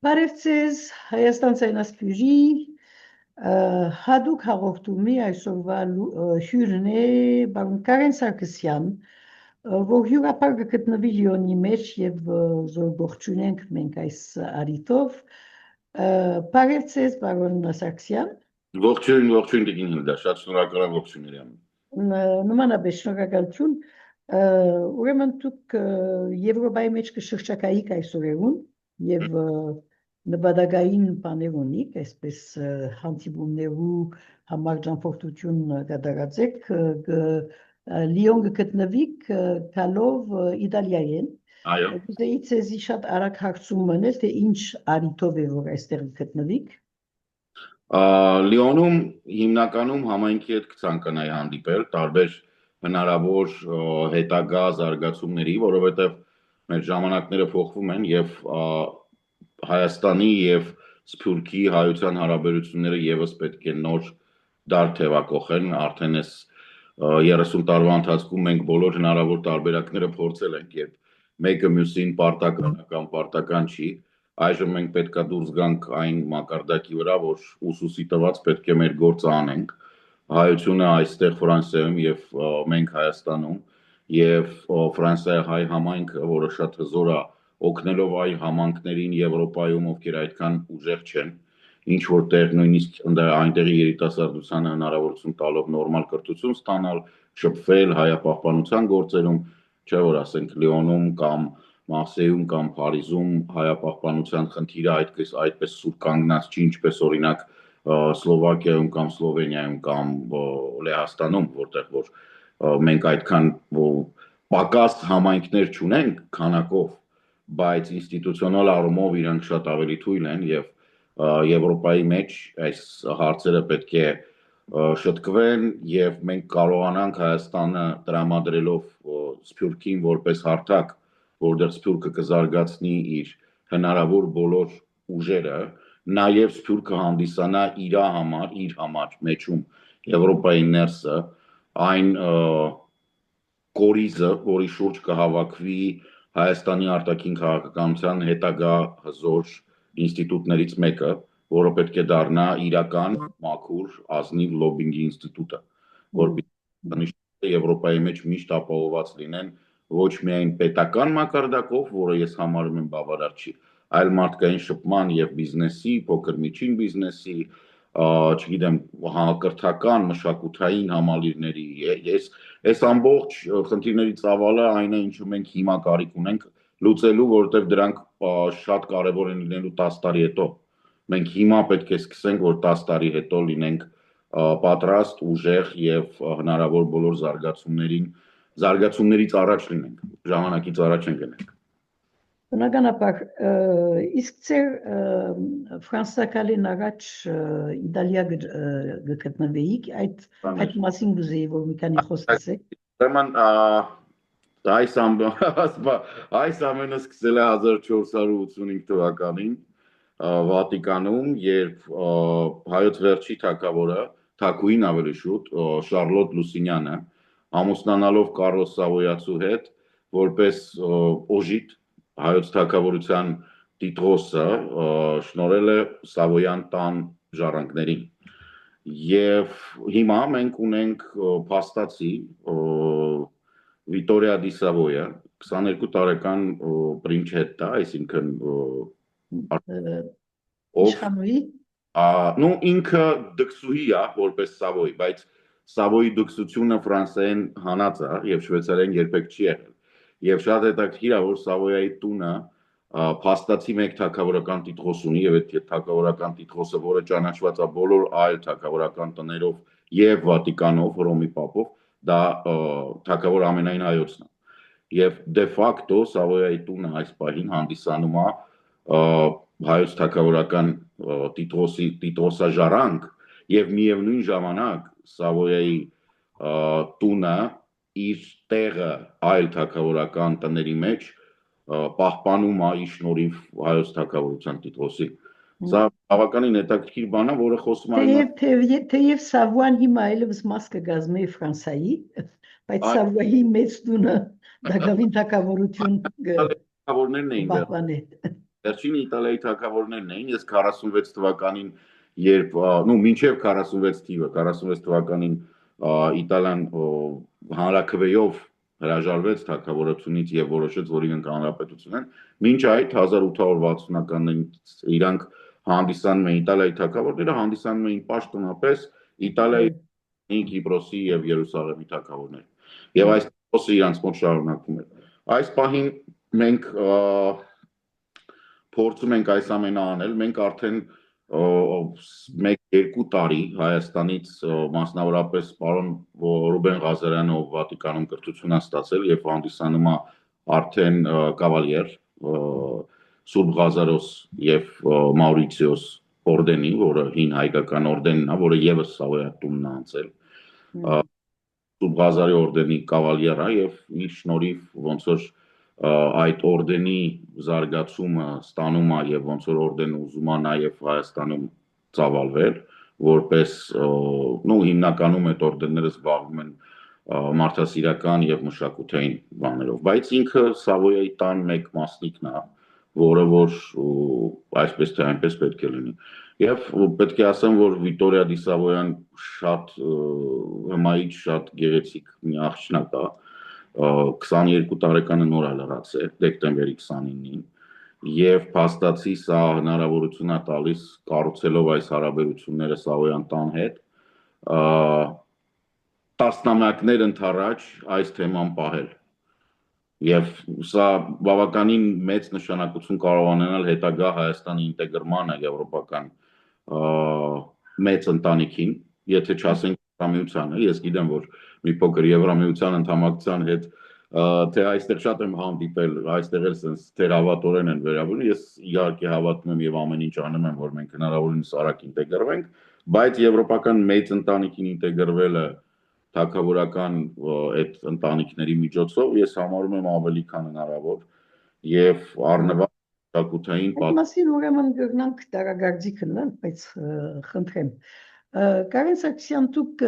Բարևձեզ, Հայաստան ցայնասպյուրի հատուկ հաղորդումի այսօրվա հյուրն է պարոն Կարեն Սարգսյան, որ հյուրապար կգտնվի Լիոնի մեջ եւ զորգողջունենք մենք այս առիթով։ Բարևձեզ, պարոն Սարգսյան։ Ողջույն տիկին Հիլդա, շատ շնորհակալ եմ ողջույների համար։ Նմանապես շնորհակալություն։ Ուրեմն դուք Եվրոպայի մեջ կշրջակայիք այսօրերուն եւ նպատակային բաներ ունիք, այսպես հանդիպումներու համար ճամփորդություն կատարածեք, Լիոն կգտնվիք գալով Իտալիայեն։ Այո։ Կուզեի ձեզի շատ արագ հարցում մնել, թե ինչ առիթով է որ այստեղ գտնվիք։ Լիոնում հիմնականում համայնքի հետ կցանկանայի հանդիպել տարբեր հնարավոր հետագա զարգացումների, որովհետև մեր ժամանակները փոխվում են եւ Հայաստանի եւ Սփյուռքի հայության հարաբերությունները եւս պետք է նոր դար թևակողեն, արդեն այս 30 տարվա ընթացքում մենք բոլոր հնարավոր տարբերակները փորձել ենք, երբ մեկը մյուսին պարտական չի, այժմ մենք պետքա դուրս գանք այն մակարդակի վրա, որ ուսուսի տված պետք է մեր գործը անենք, հայությունը այստեղ Ֆրանսիայում եւ մենք Հայաստանում եւ Ֆրանսիայի հայ համայնքը, որը շատ հզոր է օգնելով այլ համայնքներին Եվրոպայում, ովքեր այդքան ուժեղ չեն, ինչ որտեղ նույնիսկ այնտեղի երիտասարդությանը հնարավորություն տալով նորմալ կրթություն ստանալ, շփվել հայապահպանության գործերում, չէ՞ որ ասենք Լիոնում կամ Մարսեյում կամ Փարիզում հայապահպանության խնդիրը այդպես սուր կանգնած չի, ինչպես օրինակ Սլովակիայում կամ Սլովենիայում կամ Լեհաստանում, որտեղ որ մենք այդքան պակաս համայնքներ չունենք քանակով, բայց ինստիտուցիոնալ առումով իրանք շատ ավելի թույլ են եւ Եվրոպայի մեջ այս հարցերը պետք է շտկվեն եւ մենք կարողանանք Հայաստանը տրամադրելով Սփյուռքին որպես հարթակ, որտեղ Սփյուռքը կզարգացնի իր հնարավոր բոլոր ուժերը, նաեւ Սփյուռքը հանդիսանա իր համար մեջում Եվրոպայի ներսը այն կորիզը, որի շուրջ կհավաքվի Հայաստանի արտաքին քաղաքականության հետագա հզոր ինստիտուտներից մեկը, որը պետք է դառնա իրական մաքուր ազնիվ լոբինգի ինստիտուտը, որպեսզի Եվրոպայի մեջ միշտ ապահովված լինեն ոչ միայն պետական մակարդակով, որը ես համարում եմ բավարար չի, այլ մարդկային շփման եւ բիզնեսի, փոքր միջին բիզնեսի, չգիտեմ, կրթական, մշակութային համալիրների, այս ամբողջ խնդիրների ծավալը այն է, ինչու մենք հիմա կարիք ունենք լուծելու, որովհետև դրանք շատ կարևոր են լինելու 10 տարի հետո։ Մենք հիմա պետք է սկսենք, որ 10 տարի հետո լինենք պատրաստ, ուժեղ եւ հնարավոր բոլոր զարգացումներից առաջ լինենք, ժամանակից առաջ են գնանք։ Բնականաբար, իսկ ձեր ֆրանսիական առաջ Իտալիա գտնվեիք, այդ մասին կուզեի, որ մի քանի խոսք ասեք։ Ուրեմն այս ամենը սկսել է 1485 թվականին Վատիկանում, երբ հայոց վերջի թագավորը, թագուհին ավելի շուտ, Շարլոտ Լուսինյանը, ամուսնանալով Կարլոս Սավոյացու հետ, որպես օժիտ հայոց թագավորության տիտղոսը շնորհել է Սավոյան տան ժառանգներին։ Եվ հիմա մենք ունենք փաստացի Վիտորիա դի Սավոյա, 22 տարեկան պրինչետա, այսինքն իշխանուհի, ինքը դքսուհի է, որպես Սավոյ, բայց Սավոյի դքսությունը ֆրանսերեն հանած է եւ շվեյցարերեն երբեք չի եղել։ Եվ շատ հետաքրքիր է, որ Սավոյայի տունը փաստացի մեկ թագավորական տիտղոս ունի եւ այդ թագավորական տիտղոսը, որը ճանաչված է բոլոր այլ թագավորական տներով եւ Վատիկանով, Հռոմի Պապով, դա թագավոր ամենայն հայոցն է։ Եվ դե ֆակտո Սավոյայի տունը այս պահին հանդիսանում է հայոց թագավորական տիտղոսաժառանգ եւ միևնույն ժամանակ Սավոյայի տունը իր տեղը այլ թագավորական տների մեջ պահպանում է իր շնորհիվ հայոց թագավորության տիտղոսի։ Սա բավականին հետաքրքիր բան է, որը խոսում է թեև Սավոյան հիմա այլևս մաս կգազմի Ֆրանսիայի, բայց Սավոյի մեծ տունը դակավին թագավորություն թագավորներն էին պահպանել։ Վերջին Իտալիայի թագավորներն էին, ես 46 թվականին, երբ, մինչև 46 թիվը, 46 թվականին Իտալիան հանրաքվեով հրաժարվեց թագավորությունից եւ որոշեց, որ իրենք հանրապետություն են, մինչ այդ 1860-ականներին իրանք հանդիսանում էին Իտալիայի թագավորները, հանդիսանում էին պաշտոնապես Իտալիայի, Կիպրոսի եւ Երուսաղեմի թագավորներ։ Եվ այս process-ը իրանց մոտ շարունակվում էր։ Այս պահին մենք փորձում ենք այս ամենը անել, մենք արդեն 1-2 տարի Հայաստանից, մասնավորապես պարոն Ռուբեն Ղազարյանը, ով Վատիկանում կրթություն է ստացել եւ հանդիսանում է արդեն կավալիեր Սուրբ Ղազարոս եւ Մաուրիցիոս օրդենի, որը հին հայկական օրդենն է, որը եւս Սավոյատունն է անցել։ Սուրբ Ղազարի օրդենի կավալիեր է եւ իր շնորհիվ ոնց որ այդ օրդենի զարգացումը ստանում է եւ ոնց որ օրդենը ուզում է նաեւ Հայաստանում ծավալվել, որպես հիմնականում այդ օրդենները զբաղվում են մարդասիրական եւ մշակութային բաներով, բայց ինքը Սավոյայի տան մեկ մասնիկն է, որը որ այսպես թե այնպես պետք է լինի։ Եվ պետք է ասեմ, որ Վիտորիա դի Սավոյան շատ հմայիչ, շատ գեղեցիկ մի աղջնակ է, 22 տարեկանը նոր է լրացել, դեկտեմբերի 29-ին, եւ փաստացի սա հնարավորություն է տալիս կառուցելով այս հարաբերությունները Սավոյան տան հետ, տասնամյակներ ընթառաջ այս թեման պահել։ Եվ սա բավականին մեծ նշանակություն կարող ունենալ հետագա Հայաստանի ինտեգրմանը եվրոպական մեծ ընտանիքին, եթե չասենք Եվրամիությանը, ես գիտեմ, որ մի փոքր Եվրամիության անդամակցության հետ թե այստեղ շատ եմ հանդիպել, այստեղ էլ sense թերավատորեն են վերաբերվում, ես իհարկե հավատում եմ եւ ամեն ինչ անում եմ, որ մենք հնարավորինս արագ ինտեգրվենք, բայց եվրոպական մեծ ընտանիքին ինտեգրվելը թագավորական այդ ընտանիքների միջոցով ես համարում եմ ավելի քան հնարավոր եւ առնվազն մշակութային պատմասին ուրեմն գտնանք տարագարձի քննան, բայց խնդրեմ Կարեն Սարգսյան, դուք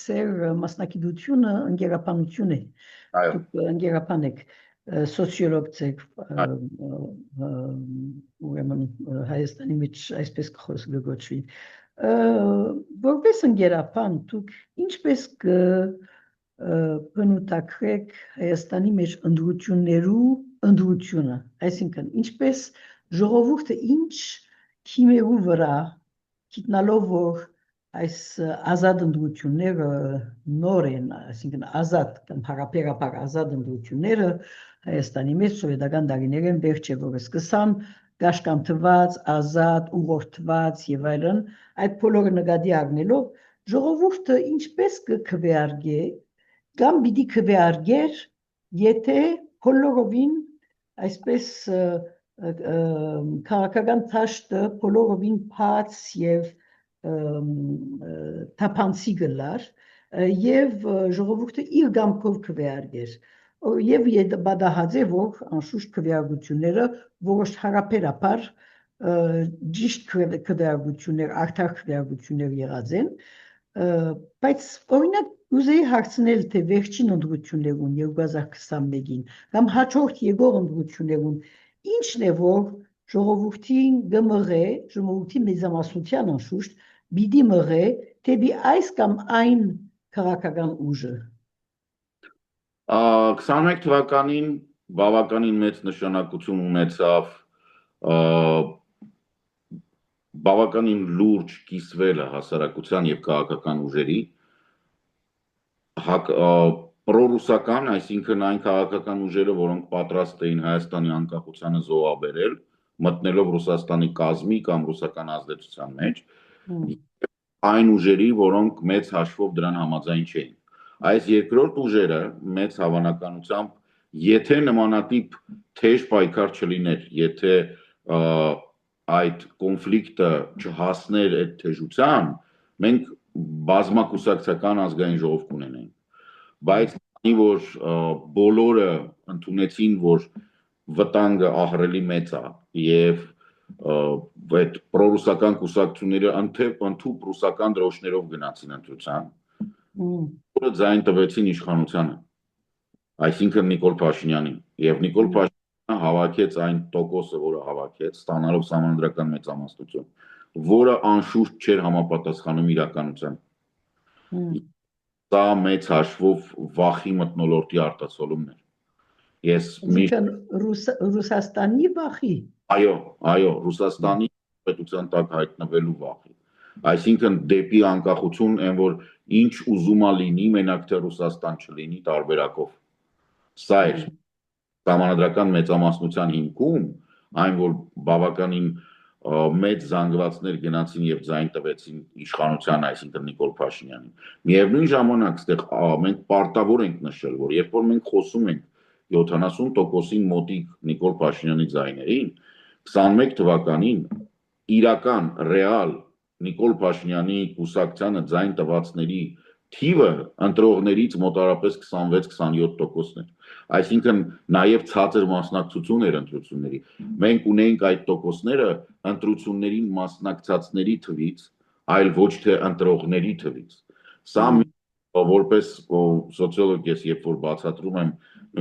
ծեր մասնակցությունը ընկերապանություն է, դուք ընկերապան եք, սոցիոլոգ եք, ուրեմն Հայաստանի մեջ այսպես կգոչվի, որպես ընկերապան, դուք ինչպես կբնութագրեք Հայաստանի մեջ ընտրությունը, այսինքն ինչպես ժողովուրդը ինչ քիմերու վրա գիտնալով որ այս ազատ ընտրությունները նոր են, այսինքն ազատ կամ հարաբերաբար ազատ ընտրությունները Հայաստանի մեջ սովետական տարիներին վերջ է որ սկսան կաշկանդված, ազատ, ուղղորդված եւ այլն, այդ բոլորը նկատի առնելով ժողովուրդը ինչպես կքվեարկե կամ պիտի քվեարկեր, եթե բոլորովին այսպես քաղաքական դաշտը բոլորովին բաց եւ թափանցի գլար եւ ժողովուրդը իր կամքով քվեարկեր եւ բադահաձե որ անշուշտ քվեարկությունները որոշ հարաբերաբար ճիշտ քվեարկություններ, արդար քվեարկություններ եղած են, բայց օրինակ ուզեի հարցնել թե վերջին ընտրություններուն 2021-ին կամ հաջորդ եկող ընտրություններուն ինչն է որ ժողովրդին գմղե, ժողովրդի մեծամասնության անշուշտ պիտի մղե դեպի այս կամ այն քաղաքական ուժը 21 թվականին բավականին մեծ նշանակություն ունեցավ բավականին լուրջ կիսվելը հասարակության եւ քաղաքական ուժերի պրոռուսական, այսինքն այն քաղաքական ուժերը, որոնք պատրաստ էին Հայաստանի անկախությանը զոհաբերել, մտնելով Ռուսաստանի կազմի կամ ռուսական ազդեցության մեջ, այն ուժերի, որոնք մեծ հաշվով դրան համաձայն չէին։ Այս երկրորդ ուժերը մեծ հավանականությամբ, եթե նմանատիպ թեժ պայքար չլիներ, եթե այդ կոնֆլիկտը չհասներ այդ թեժության, մենք բազմակուսակցական ազգային ժողով կունենայինք։ Բայց քանի որ բոլորը ընդունեցին, որ վտանգը ահռելի մեծ է եւ այդ պրոռուսական կուսակցությունները ընդհանուր ռուսական դրոշներով գնացին ընտրության, որը ձայն տվեցին իշխանությանը, այսինքն Նիկոլ Փաշինյանին, եւ Նիկոլ Փաշինյանը Հավաքեց այն տոկոսը, որը հավաքեց, ստանալով սահմանադրական մեծամասնություն, որը անշուշտ չէր համապատասխանում իրականության։ Սա մեծ հաշվով վախի մթնոլորտի արտացոլումն էր։ Ես Այսինքն Ռուսաստանի վախի։ Այո, Ռուսաստանի պետության տակ հայտնվելու վախի։ Այսինքն դեպի անկախություն, այն որ ինչ ուզում է լինի, մենակ թե Ռուսաստան չլինի տարբերակով։ Սա էր սահմանադրական մեծամասնության հիմքում, այն որ բավականին մեծ զանգվածներ գնացին եւ ձայն տվեցին իշխանության, այսինքն Նիկոլ Փաշինյանին։ Միևնույն ժամանակ այստեղ մենք պարտավոր ենք նշել, որ երբ որ մենք խոսում ենք 70%-ին մոտիկ Նիկոլ Փաշինյանի ձայներին, 21 թվականին իրական ռեալ Նիկոլ Փաշինյանի կուսակցությանը ձայն տվածների թիվը ընտրողներից մոտարապես 26-27%-ն էր։ Այսինքն նաև ցածր մասնակցություն էր ընտրությունների։ Մենք ունեինք այդ տոկոսները ընտրություններին մասնակցածների թվից, այլ ոչ թե ընտրողների թվից։ Սա որպես սոցիոլոգ ես, երբ որ բացատրում եմ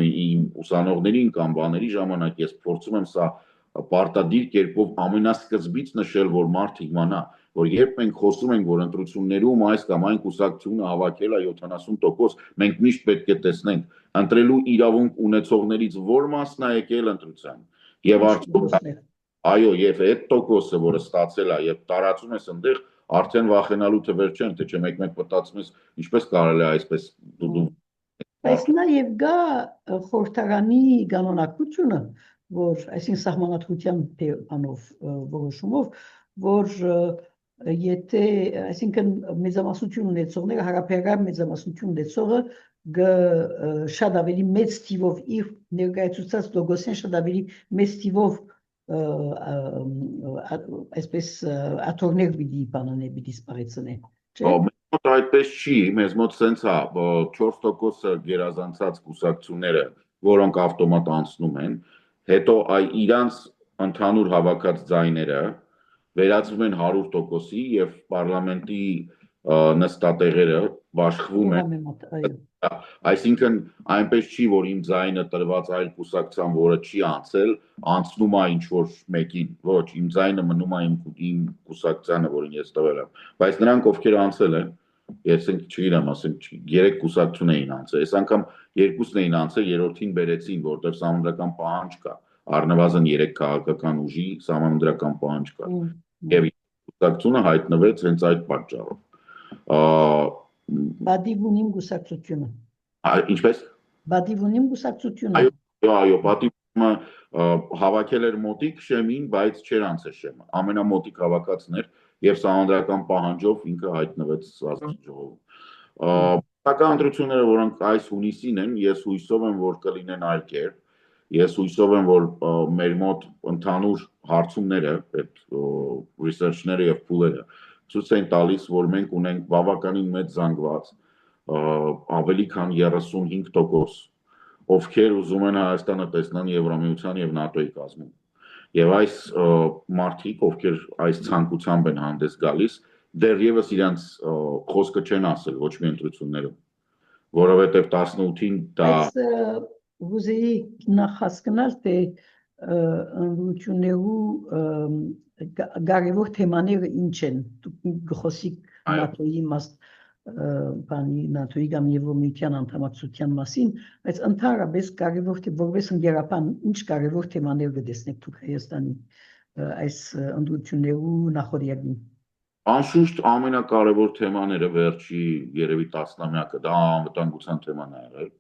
իմ ուսանողներին կամ բաների ժամանակ, ես փորձում եմ սա պարտադիր կերպով ամենասկզբից նշել, որ մարդ իմանա, որ երբ մենք խոսում ենք, որ ընտրություններում այս կամ այն կուսակցությունը հավաքել է 70%, մենք միշտ պետք է տեսնենք ընտրելու իրավունք ունեցողներից որ մասն է եկել ընտրության։ Եվ այո, եւ այդ տոկոսը, որը ստացել է եւ տարածում ես այնտեղ, արդեն վախենալու թվեր չեն, թե չէ մեկ-մեկ մտածում ես, ինչպես կարելի է այսպես Բայց նաև գա խորհրդարանի կանոնակությունը, որ այսինքն սահմանադրության բանով որոշումով, որ եթե այսինքն մեծամասնություն ունեցողները հարաբերական մեծամասնություն ունեցողը շատ ավելի մեծ թիվով իր ներկայացուցած տոկոսին շատ ավելի մեծ թիվով այսպես աթոռներ պիտի բանաներ պիտի սպառեցնեն, չէ՞։ Այդպես չի, մեզ մոտ սենց է 4%-ը գերազանցած կուսակցությունները, որոնք ավտոմատ անցնում են, հետո իրանց ընդհանուր հավաքած ձայները վերածվում են 100%-ի եւ պարլամենտի նստատեղերը բաշխվում են։ Այսինքն այնպես չի, որ իմ ձայնը տրված այլ կուսակցության, որը չի անցել, անցնում է ինչ որ մեկին։ Ոչ, իմ ձայնը մնում է իմ կուսակցությանը, որին ես տվել եմ։ Բայց նրանք ովքեր անցել են, ես չգիտեմ, ասենք 3 կուսակցություն էին անցել։ Այս անգամ 2-ն էին անցել, երրորդին բերեցին, որտեղ սահմանադրական պահանջ կա։ Առնվազն 3 քաղաքական ուժի սահմանադրական պահանջ կա։ Եվ կուսակցությունը հայտնվեց հենց այդ պատճառով։ Բադիվունիմ կուսակցությունը։ Ինչպես։ Բադիվունիմ կուսակցությունը։ Այո, բադիվունիմը հավաքել էր մոտիկ շեմին, բայց չէր անցել շեմը։ Ամենամոտիկ հավաքածն էր եւ սահմանադրական պահանջով ինքը հայտնվեց ազգաժողովում։ Պետական ընտրությունները, որոնք այս հունիսին են, ես հույսով եմ, որ կլինեն այլ կերպ։ Ես հույսով եմ, որ մեր մոտ ընդհանուր հարցումները, այդ research-ները եւ փուլերը ցույց են տալիս, որ մենք ունենք բավականին մեծ զանգված, ավելի քան 35%, ովքեր ուզում են Հայաստանը տեսնան Եվրամիության եւ ՆԱՏՕ-ի կազմում։ Եվ այս մարդիկ, ովքեր այս ցանկությամբ են հանդես գալիս, դեռևս իրենց խոսքը չեն ասել ոչ մի ընտրություններում, որովհետև 18-ին դա Ուզեի նախասկնալ, թե ընտրություններու կարևոր թեմաները ինչ են, գխոսիկ ՆԱՏՕ-ի ՆԱՏՕ-ի կամ Եվրամիության անդամակցության մասին, բայց ընդհանրապես կարևոր որպես ընկերապան ինչ կարևոր թեմաներ կտեսնեք դուք Հայաստանի այս ընտրություններու նախօրյակին։ Անշուշտ ամենակարևոր թեմաները վերջի երևի տասնամյակը դա անվտանգության թեման է եղել։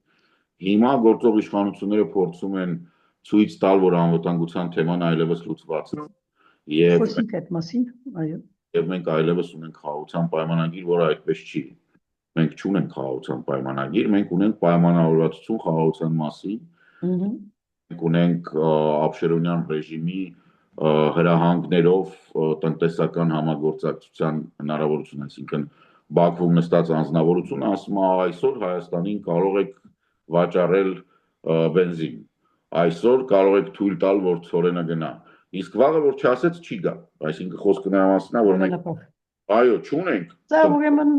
Հիմա գործող իշխանությունները փորձում են ցույց տալ, որ անվտանգության թեման այլևս լուծված է։ Եվ մենք այլևս ունենք խաղաղության պայմանագիր, որը այդպես չի։ Մենք չունենք խաղաղության պայմանագիր, մենք ունենք պայմանավորվածություն խաղաղության մասին։ Մենք ունենք Աբշերոնյան ռեժիմի հրահանգներով տնտեսական համագործակցության հնարավորություն, այսինքն Բաքվում նստած անձնավորությունը ասում է այսօր Հայաստանին կարող եք վաճառել բենզին, այսօր կարող եք թույլ տալ, որ ցորենը գնա, իսկ վաղը որ չասեց չի գա, այսինքն խոսքը նրա մասն է, որ մենք այո չունենք։ Սա ուրեմն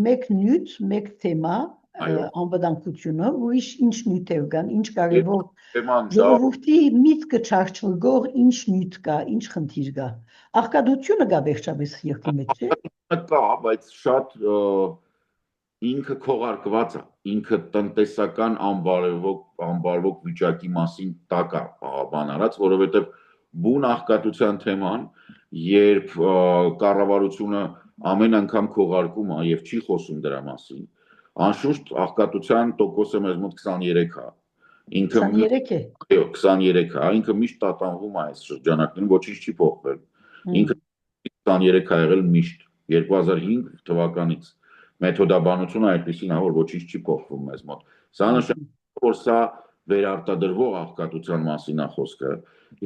մեկ նյութ, մեկ թեմա, անվտանգությունը, ուրիշ ինչ նյութեր կան, ինչ կարևոր Թեման դա ժողովրդի միտքը չարչլգող ինչ նյութ կա, ինչ խնդիր կա։ Աղքատությունը կա վերջապես երկրի մեջ, չէ՞։ կա, բայց շատ ինքը քողարկված է, ինքը տնտեսական անբարվոք վիճակի մասին տակ է բան արած, որովհետև բուն աղքատության թեման, երբ կառավարությունը ամեն անգամ քողարկում է եւ չի խոսում դրա մասին, անշուշտ աղքատության տոկոսը մեզ մոտ 23 է։ Ինքը 23 է։ Այո, 23 է, ինքը միշտ տատանվում է այս շրջանակներում, ոչինչ չի փոխվել։ Ինքը 23 է եղել միշտ 2005 թվականից մեթոդաբանությունը այդպեսին է, որ ոչինչ չի փոխվում մեզ մոտ։ Սա նշանակում է, որ սա վերարտադրվող աղքատության մասին է խոսքը,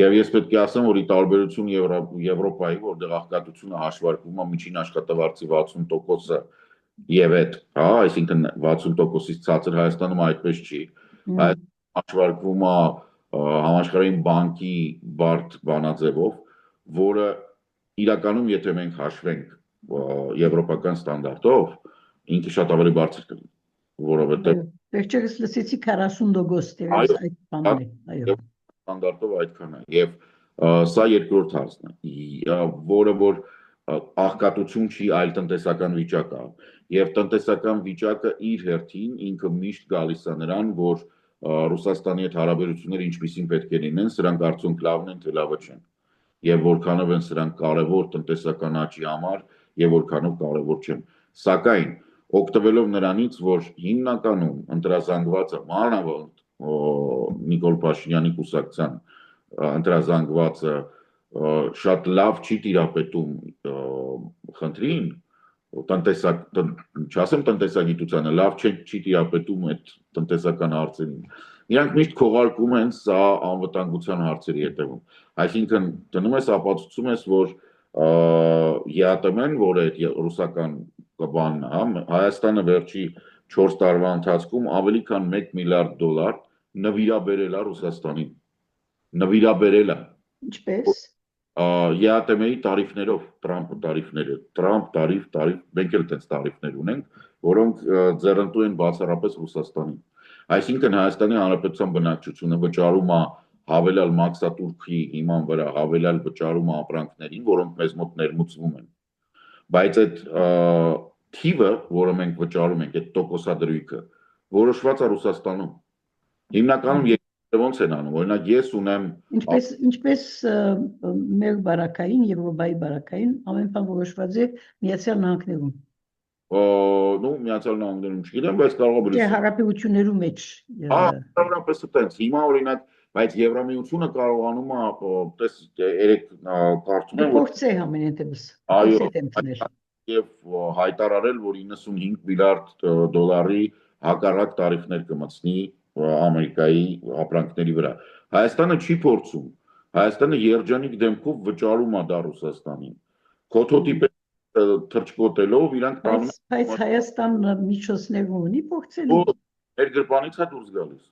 եւ ես պետք է ասեմ, որ ի տարբերություն Եվրոպայի, որտեղ աղքատությունը հաշվարկվում է միջին աշխատավարձի 60%-ը եւ այդ, հա, այսինքն 60%-ից ցածր Հայաստանում այդպես չի։ Այդ հաշվարկվում է համաշխարհային բանկի բարդ բանաձևով, որը իրականում եթե մենք հաշվենք եվրոպական ստանդարտով, ինքը շատ ավելի բարձր կլինի, որովհետեւ վերջերս լսեցի 40% դերս այդ բանն է, այո։ Ստանդարտով այդքան է եւ սա երկրորդ հարցն է, որը որ աղքատություն չի, այլ տնտեսական վիճակ է, եւ տնտեսական վիճակը իր հերթին ինքը միշտ գալիս է նրան, որ Ռուսաստանի հետ հարաբերությունները ինչպիսին պետք է լինեն, սրանք արդյոք լավն են, թե լավը չեն, եւ որքանով են սրանք կարեւոր տնտեսական աճի համար եւ որքանով կարեւոր չեն, սակայն օգտվելով նրանից, որ հիմնականում ընտրազանգվածը մանավանդ Նիկոլ Փաշինյանի կուսակցության ընտրազանգվածը շատ լավ չի տիրապետում խնդրին, չասեմ տնտեսագիտությանը, լավ չի տիրապետում այդ տնտեսական հարցերին։ Իրանք միշտ քողարկում են սա անվտանգության հարցերի հետևում։ Այսինքն դնում ես ապացուցում ես, որ ԵԱՏՄ-ն, որը այդ ռուսական բանն է, Հայաստանը վերջի 4 տարվա ընթացքում ավելի քան $1 միլիարդ նվիրաբերել է Ռուսաստանին։ Նվիրաբերել է։ Ինչպես։ ԵԱՏՄ-ի տարիֆներով, Տրամփ տարիֆները, Տրամփ տարիֆ, մենք էլ այդպես տարիֆներ ունենք, որոնք ձեռնտու են բացառապես Ռուսաստանին։ Այսինքն Հայաստանի Հանրապետության բնակչությունը վճարում է հավելյալ մաքսատուրքի հիման վրա, հավելյալ վճարում է ապրանքներին, որոնք մեզ մոտ ներմուծվում են։ Բայց այդ թիվը, որը մենք վճարում ենք, այդ տոկոսադրույքը, որոշված է Ռուսաստանում։ Հիմնականում ոնց են անում, օրինակ ես ունեմ ինչպես մեր բարակային, Եվրոպայի բարակային ամեն բան որոշված է Միացյալ Նահանգներում։ Ну, Միացյալ Նահանգներում չգիտեմ, բայց կարող է Դե հարաբերություններու մեջ։ Հարաբերապես այդպես։ Հիմա օրինակ, բայց Եվրամիությունը կարողանում է, տես երեք կարծում եմ, փորձ է ամենայն դեպս։ Այո, եւ հայտարարել, որ 95 միլիարդ դոլարի հակառակ տարիֆներ կմտցնի Ամերիկայի ապրանքների վրա։ Հայաստանը չի փորձում։ Հայաստանը երջանիկ դեմքով վճարում է դա Ռուսաստանին։ Կոթոտի թրջկոտելով իրանք տանում։ Բայց Հայաստանը միջոցներ ունի փորձելու։ Մեր գրպանից է դուրս գալիս։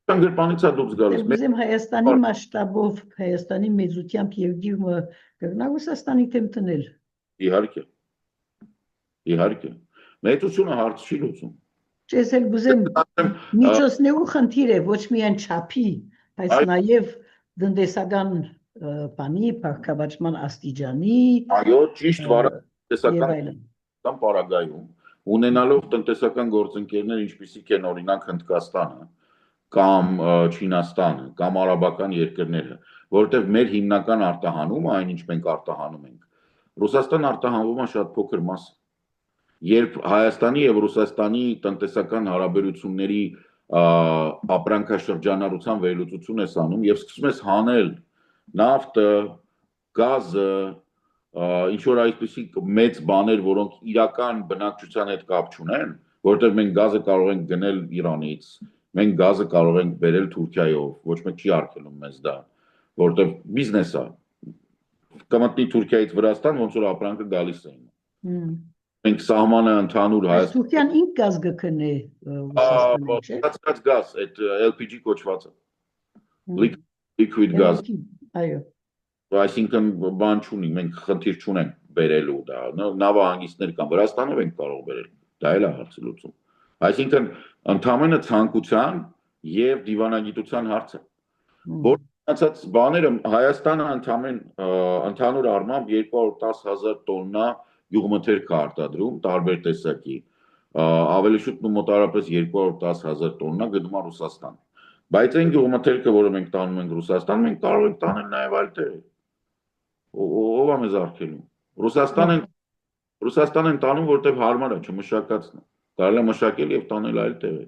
Մեր գրպանից է դուրս գալիս։ Մենք Հայաստանի մասշտաբով, Հայաստանի մեծությամբ երկիրը կգնա Ռուսաստանի դեմ տնել։ Իհարկե։ Իհարկե։ Մեծությունը հարց չի լուծում։ Ես էլ բուզեմ միջոցներու խնդիր է, ոչ միայն չափի, բայց նաև տնտեսական բանի, փառքավաճման աստիճանի։ Այո, ճիշտ տնտեսական պարագայում, ունենալով տնտեսական գործընկերներ, ինչպիսիք են օրինակ Հնդկաստանը, կամ Չինաստանը, կամ արաբական երկրները, որովհետև մեր հիմնական արտահանումը, այն ինչ մենք արտահանում ենք, Ռուսաստան արտահանվում է շատ փոքր մաս։ Երբ Հայաստանի եւ Ռուսաստանի տնտեսական հարաբերությունների ապրանքաշրջանառության վերլուծություն ես անում եւ սկսում ես հանել նավթը, գազը, ինչ որ այսպիսի մեծ բաներ, որոնք իրական բնակչության հետ կապ չունեն, որովհետեւ մենք գազը կարող ենք գնել Իրանից, մենք գազը կարող ենք բերել Թուրքիայով, ոչ մեկ չի արգելում մեզ դա, որովհետեւ բիզնես է։ Կմտնի Թուրքիայից Վրաստան, ոնց որ ապրանքը գալիս է։ Մենք սահմանը ընդհանուր Հայաստան։ Թուրքիան ինք գազ գտնե Ռուսաստանին, չէ՞։ Կացկած գազ, այդ LPG կոչվածը։ Liquid gas։ Այո։ Այսինքն բան չունի, մենք խնդիր չունենք բերելու դա։ Նավահանգիստներ կան, Վրաստանով ենք կարող բերել։ Դա էլ է հարցը լուծում։ Այսինքն ընդհանրապես ցանկության եւ դիվանագիտության հարցը։ Որ մնացած բաները Հայաստանը ընդհանուր առմամբ 210,000 տոննա գյուղմթերք է արտադրում տարբեր տեսակի։ Ավելի շուտ մոտարապես 210,000 տոննա գնում է Ռուսաստան։ Բայց այն գյուղմթերքը, որը մենք տանում ենք Ռուսաստան, մենք կարող ենք տանել նաև այլ տեղ։ Ով է մեզ արգելում։ Ռուսաստան են տանում, որտեղ հարմար է, չմշակածն է։ Կարելի է մշակել եւ տանել այլ տեղ։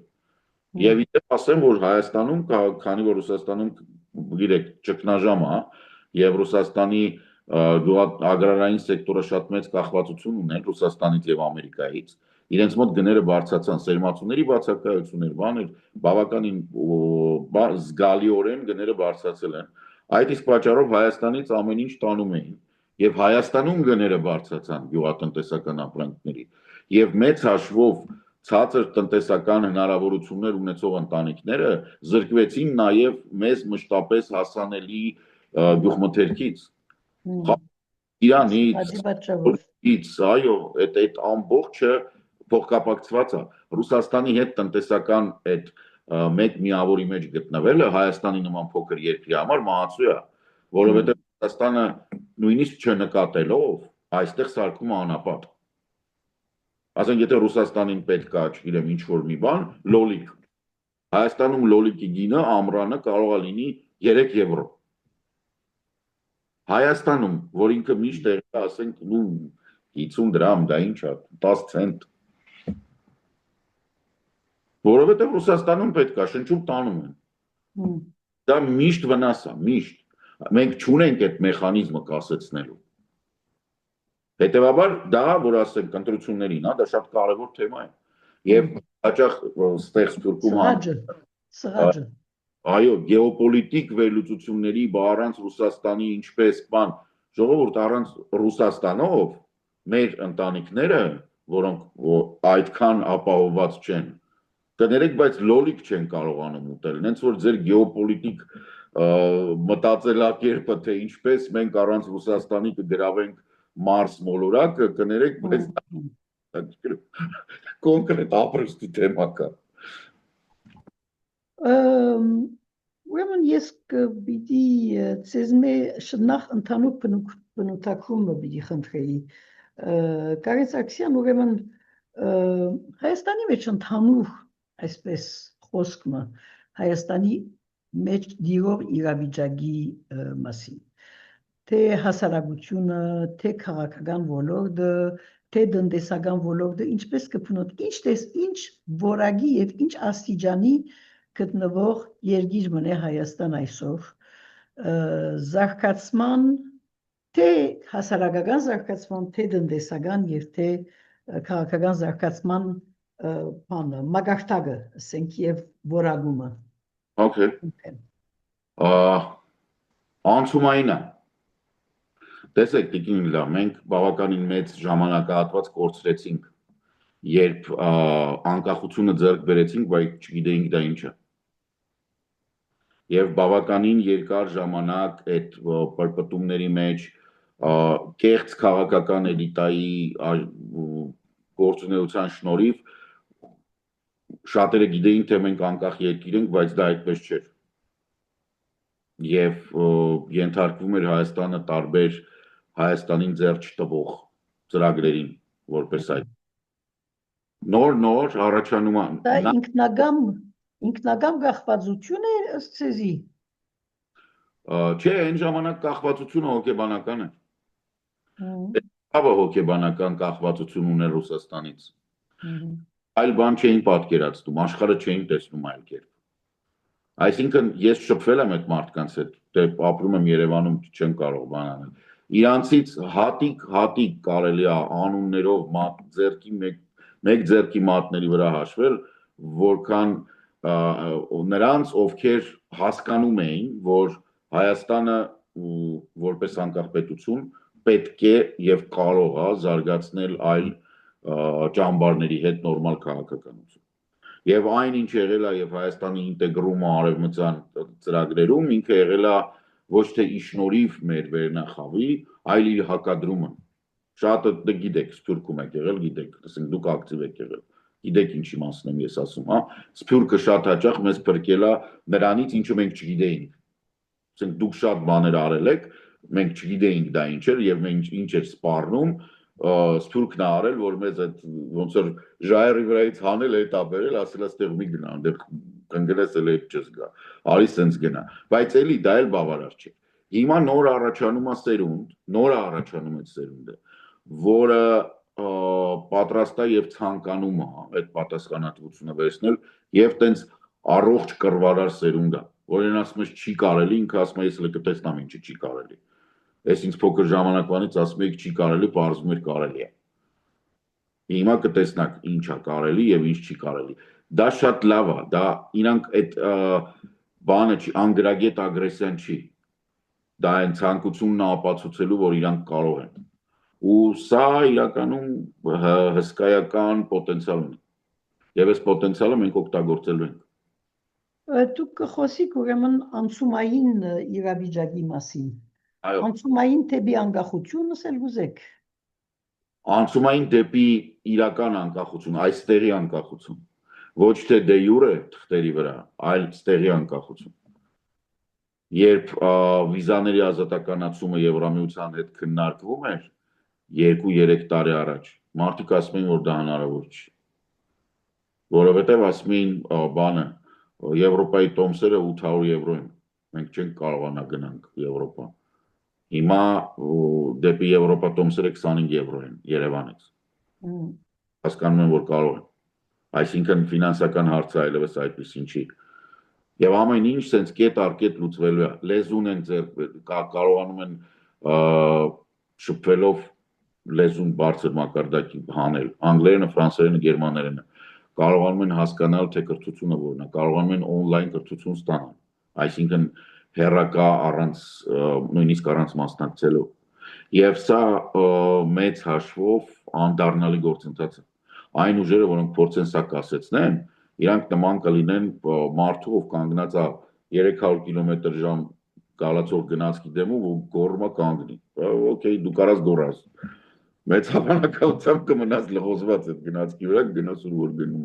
Եվ իդեպ ասեմ, որ Հայաստանում, քանի որ Ռուսաստանում գիտեք, ճգնաժամ է, եւ Ռուսաստանի ագրարային սեկտորը շատ մեծ կախվածություն ունեն Ռուսաստանից եւ Ամերիկայից։ Իրենց մոտ գները բարձրացան, սերմացուների բացակայություններ, բաներ, բավականին զգալիորեն գները բարձրացել են։ Այդ իսկ պատճառով Հայաստանից ամեն ինչ տանում էին, եւ Հայաստանում գները բարձրացան գյուղատնտեսական ապրանքների, եւ մեծ հաշվով ցածր տնտեսական հնարավորություններ ունեցող ընտանիքները զրկվեցին նաև մեզ մշտապես հասանելի գյուղմթերքից։ Իրանից, այո, այդ ամբողջը փոխկապակցված է։ Ռուսաստանի հետ տնտեսական այդ մեկ միավորի մեջ գտնվելը Հայաստանի նման փոքր երկրի համար մահացու է, որովհետև Ռուսաստանը նույնիսկ չնկատելով այստեղ սարքում է անապատ։ Ասենք եթե Ռուսաստանին պետք է, չգիտեմ, ինչ-որ մի բան, լոլիկ։ Հայաստանում լոլիկի գինը ամռանը կարող է լինի 3 եվրո։ Հայաստանում, որ ինքը միշտ եղել է, ասենք, 50 դրամ, դա ինչ է, 10 ցենտ։ Որովհետև Ռուսաստանում պետք է, շնչում տանում են։ Դա միշտ վնաս է, միշտ։ Մենք չունենք այդ մեխանիզմը կասեցնելու։ Հետևաբար դա, որ ասենք ընտրություններին, դա շատ կարևոր թեմա է։ Եվ հաճախ ստեղ Սփյուռքում Սղաճը։ Այո, գեոպոլիտիկ վերլուծությունների առանց Ռուսաստանի ինչպես բան, ժողովուրդ առանց Ռուսաստանով մեր ընտանիքները, որոնք այդքան ապահովված չեն, կներեք, բայց լոլիկ չեն կարողանում ուտել, նենց որ ձեր գեոպոլիտիկ մտածելակերպը, թե ինչպես մենք առանց Ռուսաստանի կգրավենք Մարս մոլորակը, կներեք, բայց կոնկրետ ապրեստի թեմա կա։ Ուրեմն ես կպիտի ցեզ նախ ընդհանուր բնութագրումը պիտի խնդրեի։ Կարեն Սարգսյան, ուրեմն Հայաստանի մեջ ընդհանուր այսպես խոսքը Հայաստանի մեջ դիրող իրավիճակի մասին, թե հասարակությունը, թե քաղաքական ոլորտը, թե տնտեսական ոլորտը, ինչպես կփնոտ, ինչ որակի եւ ինչ աստիճանի գտնվող երկիր մնե Հայաստան այսօր, զարգացման, թե հասարակական զարգացման, թե տնտեսական եւ թե քաղաքական զարգացման մագարտակը, ասենք, եւ որակումը։ Okay. Անցումային է։ Տեսեք, Տիկին Լիլա, մենք բավականին մեծ ժամանակահատված կորցրեցինք, երբ անկախությունը ձեռք բերեցինք, բայց չգիտեինք դա ինչ է։ Եվ բավականին երկար ժամանակ այդ պրպտումների մեջ կեղծ քաղաքական էլիտայի գործունեության շնորհիվ շատերը գիտեին, թե մենք անկախ երկիր ենք, բայց դա այդպես չէր։ Եվ ենթարկվում էր Հայաստանը տարբեր Հայաստանին ձեռք չտվող ծրագրերին, որպես այդ։ Նոր առաջանում է։ Դա ինքնագամ կախվածություն է ըստ ցեզի։ Չէ, այն ժամանակ կախվածությունը հոգեբանական է։ Հավը հոգեբանական կախվածություն ուներ Ռուսաստանից։ Այլ բան չէին պատկերացնում, աշխարհը չէին տեսնում այլ կերպ։ Այսինքն ես շփվել եմ այդ մարդկանց հետ, դե ապրում եմ Երևանում, չեմ կարող բան անել։ Իրանցից հատիկ կարելի է անուններով մեկ ձեռքի մատների վրա հաշվել, որքան նրանց, ովքեր հասկանում էին, որ Հայաստանը որպես անկախ պետություն պետք է եւ կարող է զարգացնել այլ ճամբարների հետ նորմալ քաղաքականություն։ Եվ այն ինչ եղել է եւ Հայաստանի ինտեգրումը արևմտյան ծրագրերում, ինքը եղել է ոչ թե իշնորհիվ մեր վերնախավի, այլ իր հակադրումը։ Շատը գիտեք, Սփյուռքում եք եղել, գիտեք, ասենք դուք ակտիվ եք եղել։ Գիտեք ինչի մասն եմ ես ասում, հա։ Սփյուռքը շատ հաճախ մեզ փրկել է նրանից, ինչը մենք չգիտեինք։ Ասենք դուք շատ բաներ արել եք, մենք չգիտեինք դա ինչ էր եւ մենք ինչ էր սպառնում, Սփյուռքն է արել, որ մեզ այդ ոնց որ ժայռի վրայից հանել է դա բերել, ասել է ստեղ մի գնա, այնտեղ կընկնես էլ այդ չզգա։ Արի սենց գնա։ Բայց էլի դա էլ բավարար չէ։ Հիմա նոր առաջանում է սերունդ, նոր առաջանում է սերունդը, որը պատրաստ է եւ ցանկանում է այդ պատասխանատվությունը վերցնել եւ տենց առողջ կռվարար սերունդ է, որին ասում ես չի կարելի, ինքը ասում է ես էլ կտեսնամ ինչը չի կարելի։ Ես ինձ փոքր ժամանակվանից ասում եք չի կարելի, պարզվում էր կարելի է։ Հիմա կտեսնակ ինչ է կարելի եւ ինչ չի կարելի։ Դա շատ լավ է, դա իրանք այդ բանը չի, անգրագետ ագրեսիան չի։ Դա այն ցանկությունն է ապացուցելու, որ իրանք կարող են։ Ու սա իրականում հսկայական պոտենցիալ ունի։ Եվ այս պոտենցիալը մենք օգտագործելու ենք։ Դուք կխոսիք ուրեմն անցումային իրավիճակի մասին։ Այո։ Անցումային դեպի անկախությունս էլ գուզեք։ Անցումային դեպի իրական անկախություն, այստեղի անկախություն։ Ոչ թե դե յուրե թղթերի վրա, այլ ստեղի անկախություն։ Երբ վիզաների ազատականացումը Եվրամիության հետ քննարկվում էր 2-3 տարի առաջ, մարդիկ ասում էին, որ դա հնարավոր չի։ Որովհետև ասում էին բանը, Եվրոպայի տոմսերը 800 եվրո են։ Մենք չենք կարողանա գնանք Եվրոպա։ Հիմա դեպի Եվրոպա տոմսերը 25 եվրո են Երևանից։ Հասկանում եմ, որ կարող են։ Այսինքն ֆինանսական հարցը այլևս այդպեսին չի։ Եվ ամեն ինչ սենց կետ առ կետ լուծվելու է։ Լեզուն են կարողանում են շփվելով լեզուն բարձր մակարդակի հանել։ Անգլերենը, ֆրանսերենը, գերմաներենը կարողանում են հասկանալ թե կրթությունը որն է, կարողանում են օնլայն կրթություն ստանալ։ Այսինքն հեռակա առանց նույնիսկ առանց մասնակցելու։ Եվ սա մեծ հաշվով անդառնալի գործընթաց է։ Այն ուժերը, որոնք փորձեն սա կասեցնեն, իրանք նման կլինեն մարդու, ով կանգնած է 300 կմ/ժ գալացող գնացքի դեմում ու գոռում է կանգնի։ Okay, դու կարաս գոռաս։ Մեծ հավանականությամբ կմնաս լղոզված այդ գնացքի վրա, գնաս ուր որ գնում։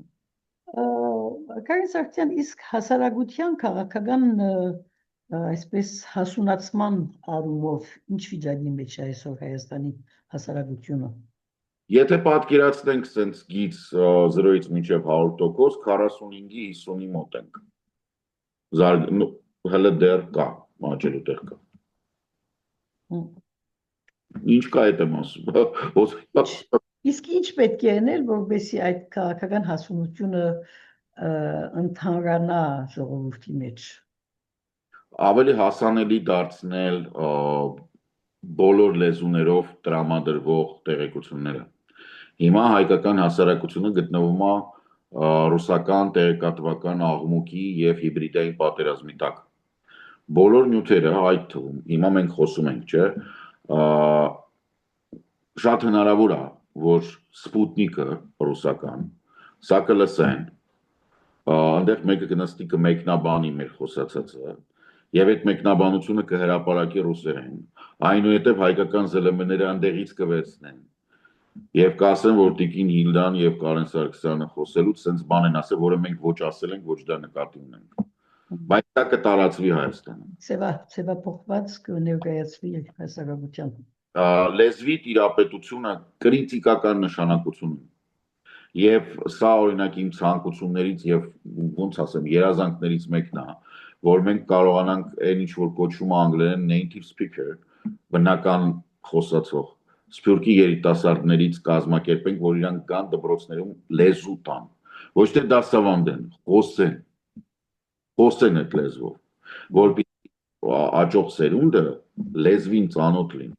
Կարեն Սարգսյան, իսկ հասարակության քաղաքական այսպես հասունացման առումով ինչ վիճակի մեջ է այսօր Հայաստանի հասարակությունը։ Եթե պատկերացնենք սենց գից 0-ից մինչև 100%, 45-ի 50-ի մոտ ենք։ Հələ դեռ կա, աճելու տեղ կա։ Ինչ կա այդ եմ ասում։ Իսկ ինչ պետք է անել, որպեսզի այդ քաղաքական հասունությունը ընդհանրանա ժողովրդի մեջ։ Ավելի հասանելի դարձնել բոլոր լեզուներով տրամադրվող տեղեկությունները։ Հիմա հայկական հասարակությունը գտնվում է ռուսական տեղեկատվական աղմուկի եւ հիբրիդային պատերազմի տակ։ Բոլոր նյութերը, այդ թվում, հիմա մենք խոսում ենք, չէ՞, շատ հնարավոր է, որ Սպուտնիկը ռուսական, սա կլսեն, այնտեղ մեկը կնստի կմեկնաբանի մեր խոսացածը, եւ այդ մեկնաբանությունը կհրապարակի ռուսերեն, այնուհետեւ հայկական ԶԼՄ-ները այնտեղից կվերցնեն եւ կասեն, որ Տիկին Հիլդան եւ Կարեն Սարգսյանը խոսելուց sense բան են ասել, որը մենք ոչ ասել ենք, ոչ դա նկատի ունենք։ Բայց դա կտարածվի Հայաստանում։ Ձևափոխված կներկայացվի հասարակության։ Լեզվի տիրապետությունը կրիտիկական նշանակություն ունի։ Եվ սա օրինակ իմ ցանկություններից եւ ոնց ասեմ, երազանքներից մեկն է, որ մենք կարողանանք այն ինչ որ կոչվում է անգլերեն native speaker, բնական խոսացող, սփյուռքի երիտասարդներից կազմակերպենք, որ իրանք կան դպրոցներում լեզու տան, ոչ թե դասավանդեն, խոսեն այդ լեզվով, որպեսզի աճող սերունդը լեզվին ծանոթ լինի։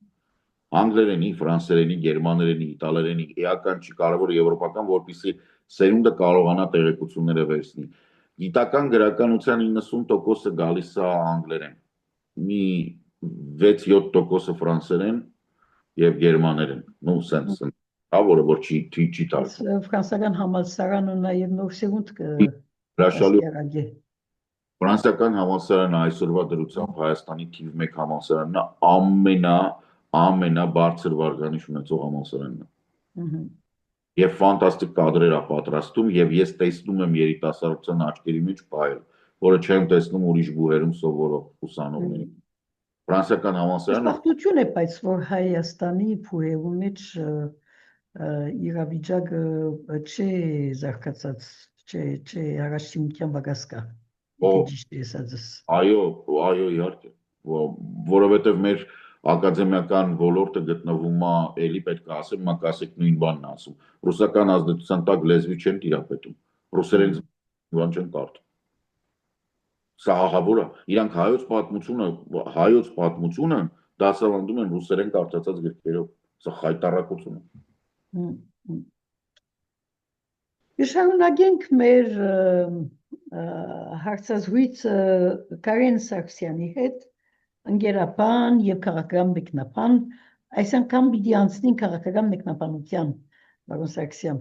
Անգլերենի, ֆրանսերենի, գերմաներենի, իտալերենի, էական չի կարևոր եվրոպական, որպեսզի սերունդը կարողանա տեղեկությունները վերցնի։ Գիտական գրականության 90%-ը գալիս է անգլերեն, մի 6-7%-ը ֆրանսերեն եւ գերմաներեն, նո սենս, որը որ չի տալիս։ Ֆրանսիական համալսարանը նաեւ նոր սերունդ կհրաշալի։ Ֆրանսիական համալսարանը այսօրվա դրությամբ Հայաստանի թիվ 1 համալսարանն է, ամենաբարձր վարկանիշ ունեցող համալսարանն է։ Եվ ֆանտաստիկ կադրեր է պատրաստում եւ ես տեսնում եմ երիտասարդության աչքերի մեջ բայել, որը չեմ տեսնում ուրիշ բուհերում սովորող ուսանողների։ Ֆրանսիական համալսարանը Ուրախություն է, բայց որ Հայաստանի փուհերու մեջ իրավիճակը չէ զարգացած, չէ առաջին բագաս կա։ Եթե ճիշտ է ասածս։ Այո, իհարկե, որովհետև մեր ակադեմիական ոլորտը գտնվում է, էլի պետք է ասեմ, մակասիկ նույն բանն ասում։ Ռուսական ազդեցության տակ լեզվի չեն տիրապետում, ռուսերեն բան չեն կարդում։ Սա ահավոր է, իրանք հայոց պատմությունը դասավանդում են ռուսերեն կարդացած գրքերով, սա խայտառակություն է։ Շարունակենք մեր հարցազրույցը Կարեն Սարգսյանի հետ, ընկերապան եւ քաղաքական մեկնաբան, այս անգամ պիտի անցնենք քաղաքական մեկնաբանության, պարոն Սարգսյան։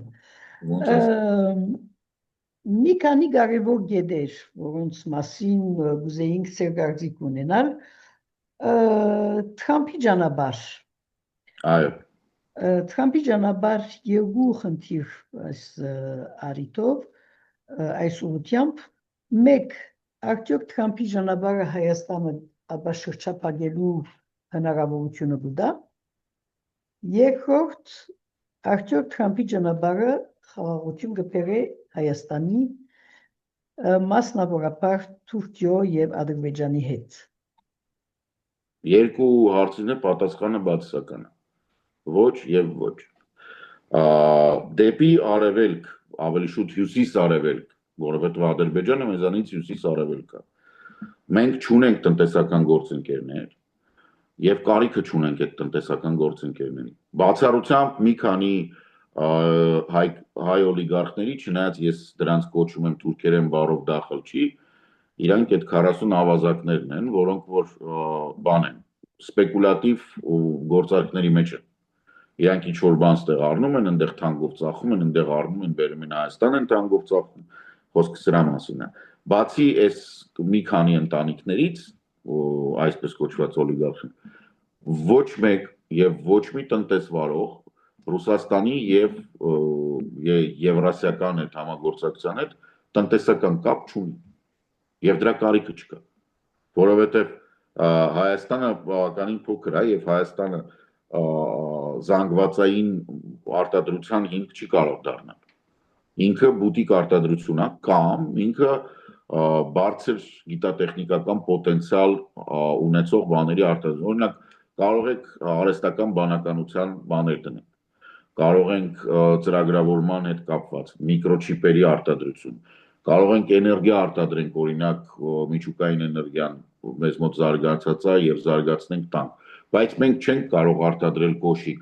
Մի քանի կարևոր գեդեր, որոնց մասին գուզեինք ծեր կարծիք ունենալ, Թրամփի ճանապարհ։ Այո։ Թրամփի ճանապարհ երկու խնդիր այս առիթով, այս ուղղությամբ, մեկ, արդյոք Թրամփի ճանապարհը Հայաստանը ապա շրջափակելու հնարավորությունը կտա, երկրորդ, արդյոք Թրամփի ճանապարհը խաղաղություն կբերի Հայաստանի, մասնավորապես Թուրքիո եւ Ադրբեջանի հետ։ Երկու հարցին պատասխանը բացասական է։ Ոչ եւ ոչ։ Դեպի արևելք, ավելի շուտ հյուսիս-արևելք, որովհետեւ Ադրբեջանը մեզանից հյուսիս-արևելք է։ Մենք չունենք տնտեսական գործընկերներ եւ կարիքը չունենք այդ տնտեսական գործընկերների։ Բացառությամբ մի քանի հայ օլիգարխների, չնայած ես դրանց կոչում եմ թուրքերեն բառով դախլչի, իրանք այդ 40 ավազակներն են, որոնք որ բան են, սպեկուլատիվ գործարքների մեջ են։ Իրանք ինչ-որ բան ստեղ առնում են, այնտեղ թանկով ծախում են, այնտեղ առնում են, բերում են Հայաստան են թանկով ծախում, խոսքը սրա մասին է։ Բացի այս մի քանի ընտանիքներից, այսպես կոչված օլիգարխներ, ոչ մեկ եւ ոչ մի տնտեսվարող Ռուսաստանի եւ Եվրասիական այդ համագործակցության հետ տնտեսական կապ չունի։ Եվ դրա կարիքը չկա, որովհետեւ Հայաստանը բավականին փոքր է եւ Հայաստանը զանգվածային արտադրության հիմք չի կարող դառնալ։ Ինքը բուտիկ արտադրություն է կամ ինքը բարձր գիտատեխնիկական պոտենցիալ ունեցող բաների արտադրություն։ Օրինակ, կարող եք արհեստական բանականության բաներ դնել։ Կարող ենք ծրագրավորման հետ կապված միկրոչիպերի արտադրություն։ Կարող ենք էներգիա արտադրենք, օրինակ միջուկային էներգիան մեզ մոտ զարգացած է եւ զարգացնենք տանք, բայց մենք չենք կարող արտադրել կոշիկ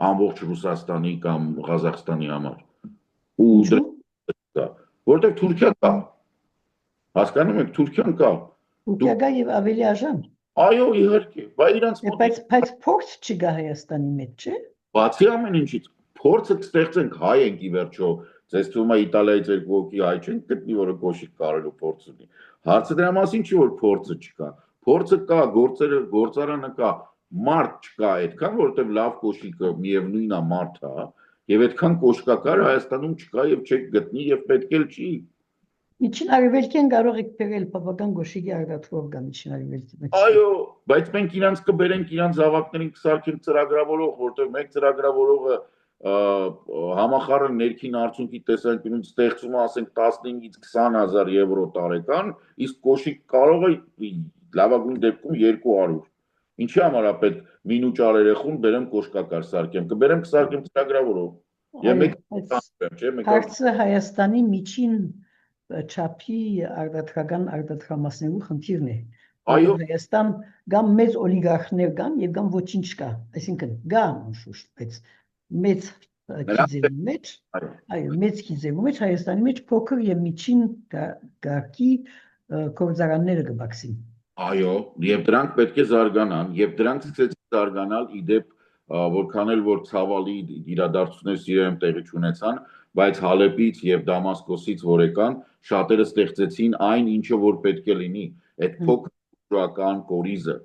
ամբողջ Ռուսաստանի կամ Ղազախստանի համար։ Ու որտեղ Թուրքիա կա։ Հասկանում եք, Թուրքիան կա։ Թուրքիա կա եւ ավելի արժան։ Այո, իհարկե, բայց իրանց բայց փորձ չկա Հայաստանի մեջ, չէ՞։ Բացի ամեն ինչից, փորձը կստեղծենք, հայ ենք ի վերջո, ձեզ թվում է Իտալիայից երկու հոգի հայ չեն գտնի, որը կոշիկ կարելու փորձ ունի։ Հարցը դրա մասին չի, որ փորձը չկա։ Փորձը կա, գործարանը կա, մարդ չկա այդքան, որովհետև լավ կոշիկը միևնույնն է մարդ է, եւ այդքան կոշկակար Հայաստանում չկա եւ չեք գտնի եւ պետք էլ չի։ Միջին արևելքին կարող եք բերել բավական գոշիկի արտադրող կա միջին արևելքի մեջ։ Այո, բայց մենք իրանց կբերենք իրանց զավակներին կսարքենք ծրագրավորող, որտեղ մեկ ծրագրավորողը համախառն ներքին արդյունքի տեսանկյունից ստեղծում է, ասենք 15-ից 20,000 եվրո տարեկան, իսկ կոշիկ կարող է լավագույն դեպքում 200։ Ինչի համար է պետք մինուճ արերեխուն բերեմ կոշկակար սարքեմ, կբերեմ կսարքեմ ծրագրավորող։ Եվ մեկ հարցը Հայաստանի միջին չափի արտադրամասներու խնդիրն է։ Այո, Հայաստան գամ մեծ օլիգարխներ կան եւ գամ ոչինչ կա, այսինքն գամ շուշտ, բայց մեծ քիզերի մեջ, այո, մեծ քիզերի մեջ Հայաստանի մեջ փոքր եւ միջին գարկի գործարանները կբացին։ Այո, եւ դրանք պետք է զարգանան, եւ դրանք սկսեցին զարգանալ իդեպ որքան էլ որ ցավալի իրադարձություններ Սիրիայում տեղի ունեցան, բայց Հալեպից եւ Դամասկոսից որ եկան, շատերը ստեղծեցին այն, ինչը որ պետք է լինի, այդ փոքր կորիզը,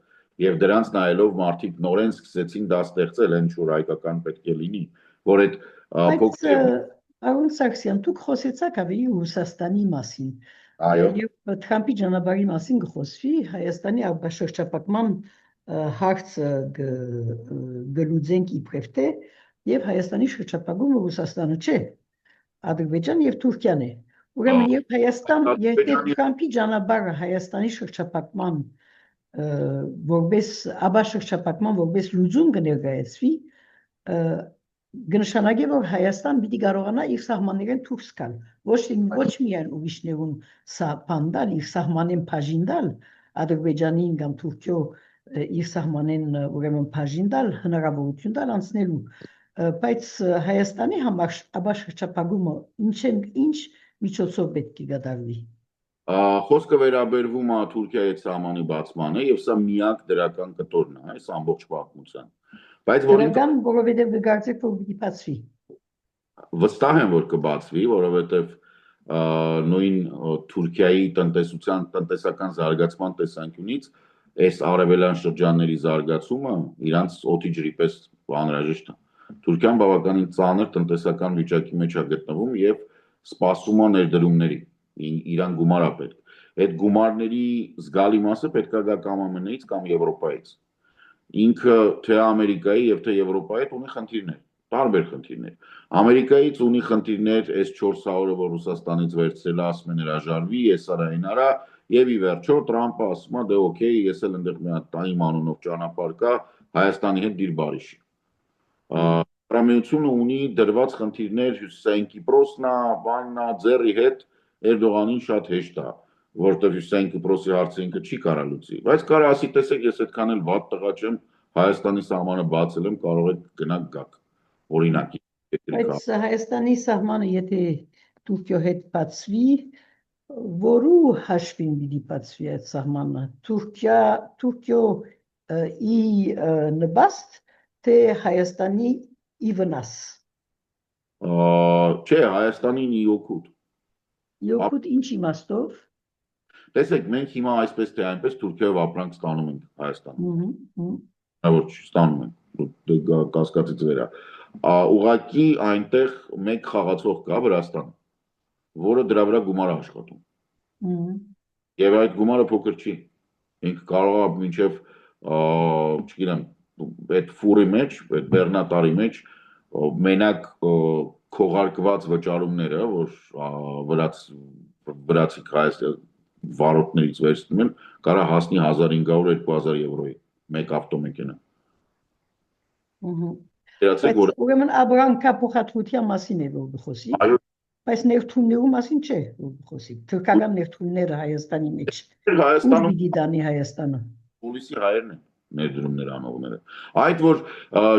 եւ դրանց նայելով մարդիկ նորեն սկսեցին դա ստեղծել, ինչ որ հայկական պետք է լինի։ որ այդ Բայց Արոն Սարգսյան, դուք խոսեցաք ավելի Ռուսաստանի մասին, եւ Թրամփի ճանապարհի մասին գխոսվի, Հայաստանի արտաշրջապատման հարցը գլուծենք իբրև թե, եւ Հայաստանի շրջապատումը Ռուսաստանը չէ, Ադրբեջան եւ Թուրքիան է։ Ուրեմն երբ Հայաստան, եթե Թրամփի ճանապարհը Հայաստանի շրջապատման որպես աբաշրջապատման որպես լուծում կներկայացվի, կնշանակի, որ Հայաստան պիտի կարողանա իր սահմաններեն դուրս գալ, ոչ միայն ուրիշներուն բան տալ, իր սահմանեն բաժին տալ, Ադրբեջանին կամ Թուրքիո իր սահմանեն ուրեմն բաժին տալ, հնարավորություն տալ անցնելու, բայց Հայաստանի համար աբաշրջապատումը ինչ միջոցով պետք է կատարվի։ Խոսքը վերաբերվում է Թուրքիայի սահմանի բացմանը եւ սա միակ դրական կտորն է այս ամբողջ պատմության։ Բայց որին որովհետեւ կգործեք որ պիտի բացվի։ Վստահ եմ որ կբացվի, որովհետեւ նույն Թուրքիայի տնտեսական զարգացման տեսանկյունից այս արևելյան շրջանների զարգացումը իրանց օդի ջրի պես անհրաժեշտ է։ Թուրքիան բավականին ծանր տնտեսական վիճակի մեջ է գտնվում եւ սպասում է ներդրումների։ Իրան գումար է պետք։ Այդ գումարների զգալի մասը պետք է գա կամ ԱՄՆ-ից կամ Եվրոպայից։ Ինքը թե Ամերիկայի եւ թե Եվրոպայի հետ ունի խնդիրներ, տարբեր խնդիրներ։ Ամերիկայից ունի խնդիրներ այս 400-ը, որ Ռուսաստանից վերցրել է, ասում են հրաժարվի, ես արային արա, եւ ի վերջո Տրամփը ասում է, դե օքեյ, ես էլ այնտեղ մի հատ իմ անունով ճանապարհ կա, Հայաստանի հետ դիրբարիշ։ Ամերիկությունը ունի դրված խնդիրներ Հյուսիսային Կիպրոսն է, բանն է, ձեռի հետ Էրդողանին շատ հեշտ է, որտեղ Հյուսիսային Կիպրոսի հարցը ինքը չի կարա լուծի, բայց կարա ասի, տեսեք, ես այդքան էլ վատ տղա չեմ, Հայաստանի սահմանը բացել եմ, կարող եք գնաք գաք, օրինակ։ Բայց Հայաստանի սահմանը, եթե Թուրքիո հետ բացվի, որու հաշվին պիտի բացվի այդ սահմանը, Թուրքիո ի նպաստ, թե Հայաստանի ի վնաս։ Չէ, Հայաստանին ի օգուտ։ Իօգուտ ինչ իմաստով։ Տեսեք, մենք հիմա այսպես թե այնպես Թուրքիայով ապրանք ստանում ենք Հայաստանում։ Որ չստանում ենք, կասկածից վրա։ Ուղղակի այնտեղ մեկ խաղացող կա Վրաստան, որը դրա վրա գումար է աշխատում։ Եվ այդ գումարը փոքր չի։ Ինքը կարող է մինչև, չգիտեմ, այդ ֆուրի մեջ, այդ բեռնատարի մեջ մենակ քողարկված վճարումները, որ վրացի վարորդներից վերցնում են, կարա հասնի 1500-2000 եվրոյի մեկ ավտոմեքենա։ Ուրեմն ապրանքա փոխադրության մասին է որ խոսի, բայց ներդրումների մասին չէ որ խոսի։ Թուրքական ներդրումները Հայաստանի մեջ։ Հայաստանում պիտի դանի Հայաստանը։ Պոլիսի հայերն են ներդրումներ անողները։ Այդ որ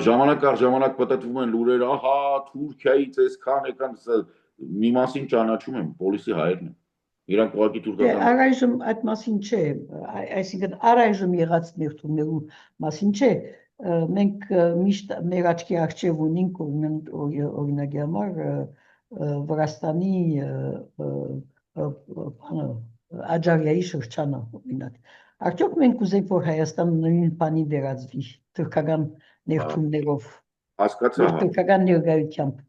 ժամանակ առ ժամանակ պատտվում են լուրեր, ահա Թուրքիայից այսքան եկան, մի մասին ճանաչում եմ, պոլիսի հայերն են։ Իրանք ուղղակի թուրքական։ Առայժմ այդ մասին չէ, այսինքն առայժմ եղած ներդրումների մասին չէ։ Մենք միշտ մեր աչքի առջև ունենք օրինակի համար Վրաստանի Աջարիայի շրջանը օրինակ։ Արդյոք մենք ուզենք որ Հայաստանը նույն բանի վերածվի թուրքական ներդրումներով։ Հասկացա։ Թուրքական ներկայությամբ։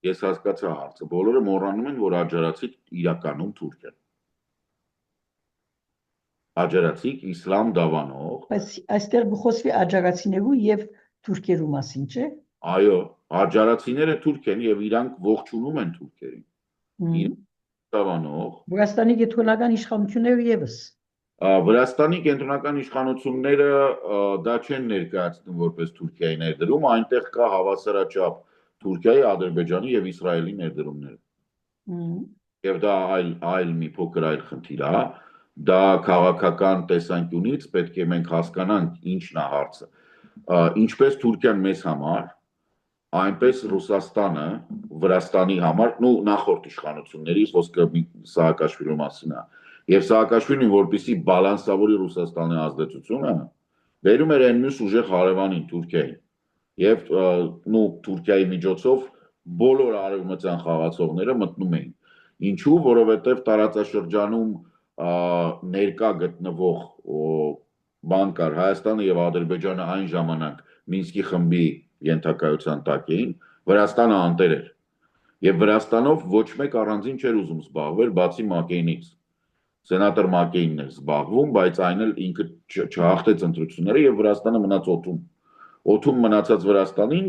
Ես հասկացա հարցը։ Բոլորը մոռանում են, որ աջարացիք իրականում թուրք են։ Աջարացիք իսլամ դավանող։ Բայց այստեղ խոսվի աջարացիներու եւ թուրքերու մասին, չէ՞։ Այո, աջարացիները թուրք են եւ իրանք ողջունում են թուրքերին։ Դավանող։ Վրաստանի կենտրոնական իշխանությունները եւս։ Վրաստանի կենտրոնական իշխանությունները դա չեն ներկայացնում որպես Թուրքիայի ներդրում, այնտեղ կա հավասարաչափ Թուրքիայի, Ադրբեջանի եւ Իսրայելի ներդրումները։ Եվ դա այլ մի փոքր այլ խնդիր է, դա քաղաքական տեսանկյունից պետք է մենք հասկանանք ինչն է հարցը։ Ինչպես Թուրքիան մեզ համար, այնպես Ռուսաստանը Վրաստանի համար, նախորդ իշխանությունների խոսքը Սաակաշվիլու մասին է։ Եվ Սաակաշվիլին որպեսզի բալանսավորի Ռուսաստանի ազդեցությունը, բերում էր այն մյուս ուժեղ հարևանին Թուրքիային։ Եվ Թուրքիայի միջոցով բոլոր արևմտյան խաղացողները մտնում էին։ Ինչու, որովհետև տարածաշրջանում ներկա գտնվող բան կար Հայաստանը եւ Ադրբեջանը այն ժամանակ Մինսկի խմբի ենթակայության տակ էին, Վրաստանը անտեր էր։ Եվ Վրաստանով ոչ մեկ առանձին չէր ուզում զբաղվել, բացի Մակեյնից։ Սենատոր Մակեյնն էր զբաղվում, բայց այն էլ ինքը չհաղթեց ընտրությունները եւ Վրաստանը մնաց օդում։ Օդում մնացած Վրաստանին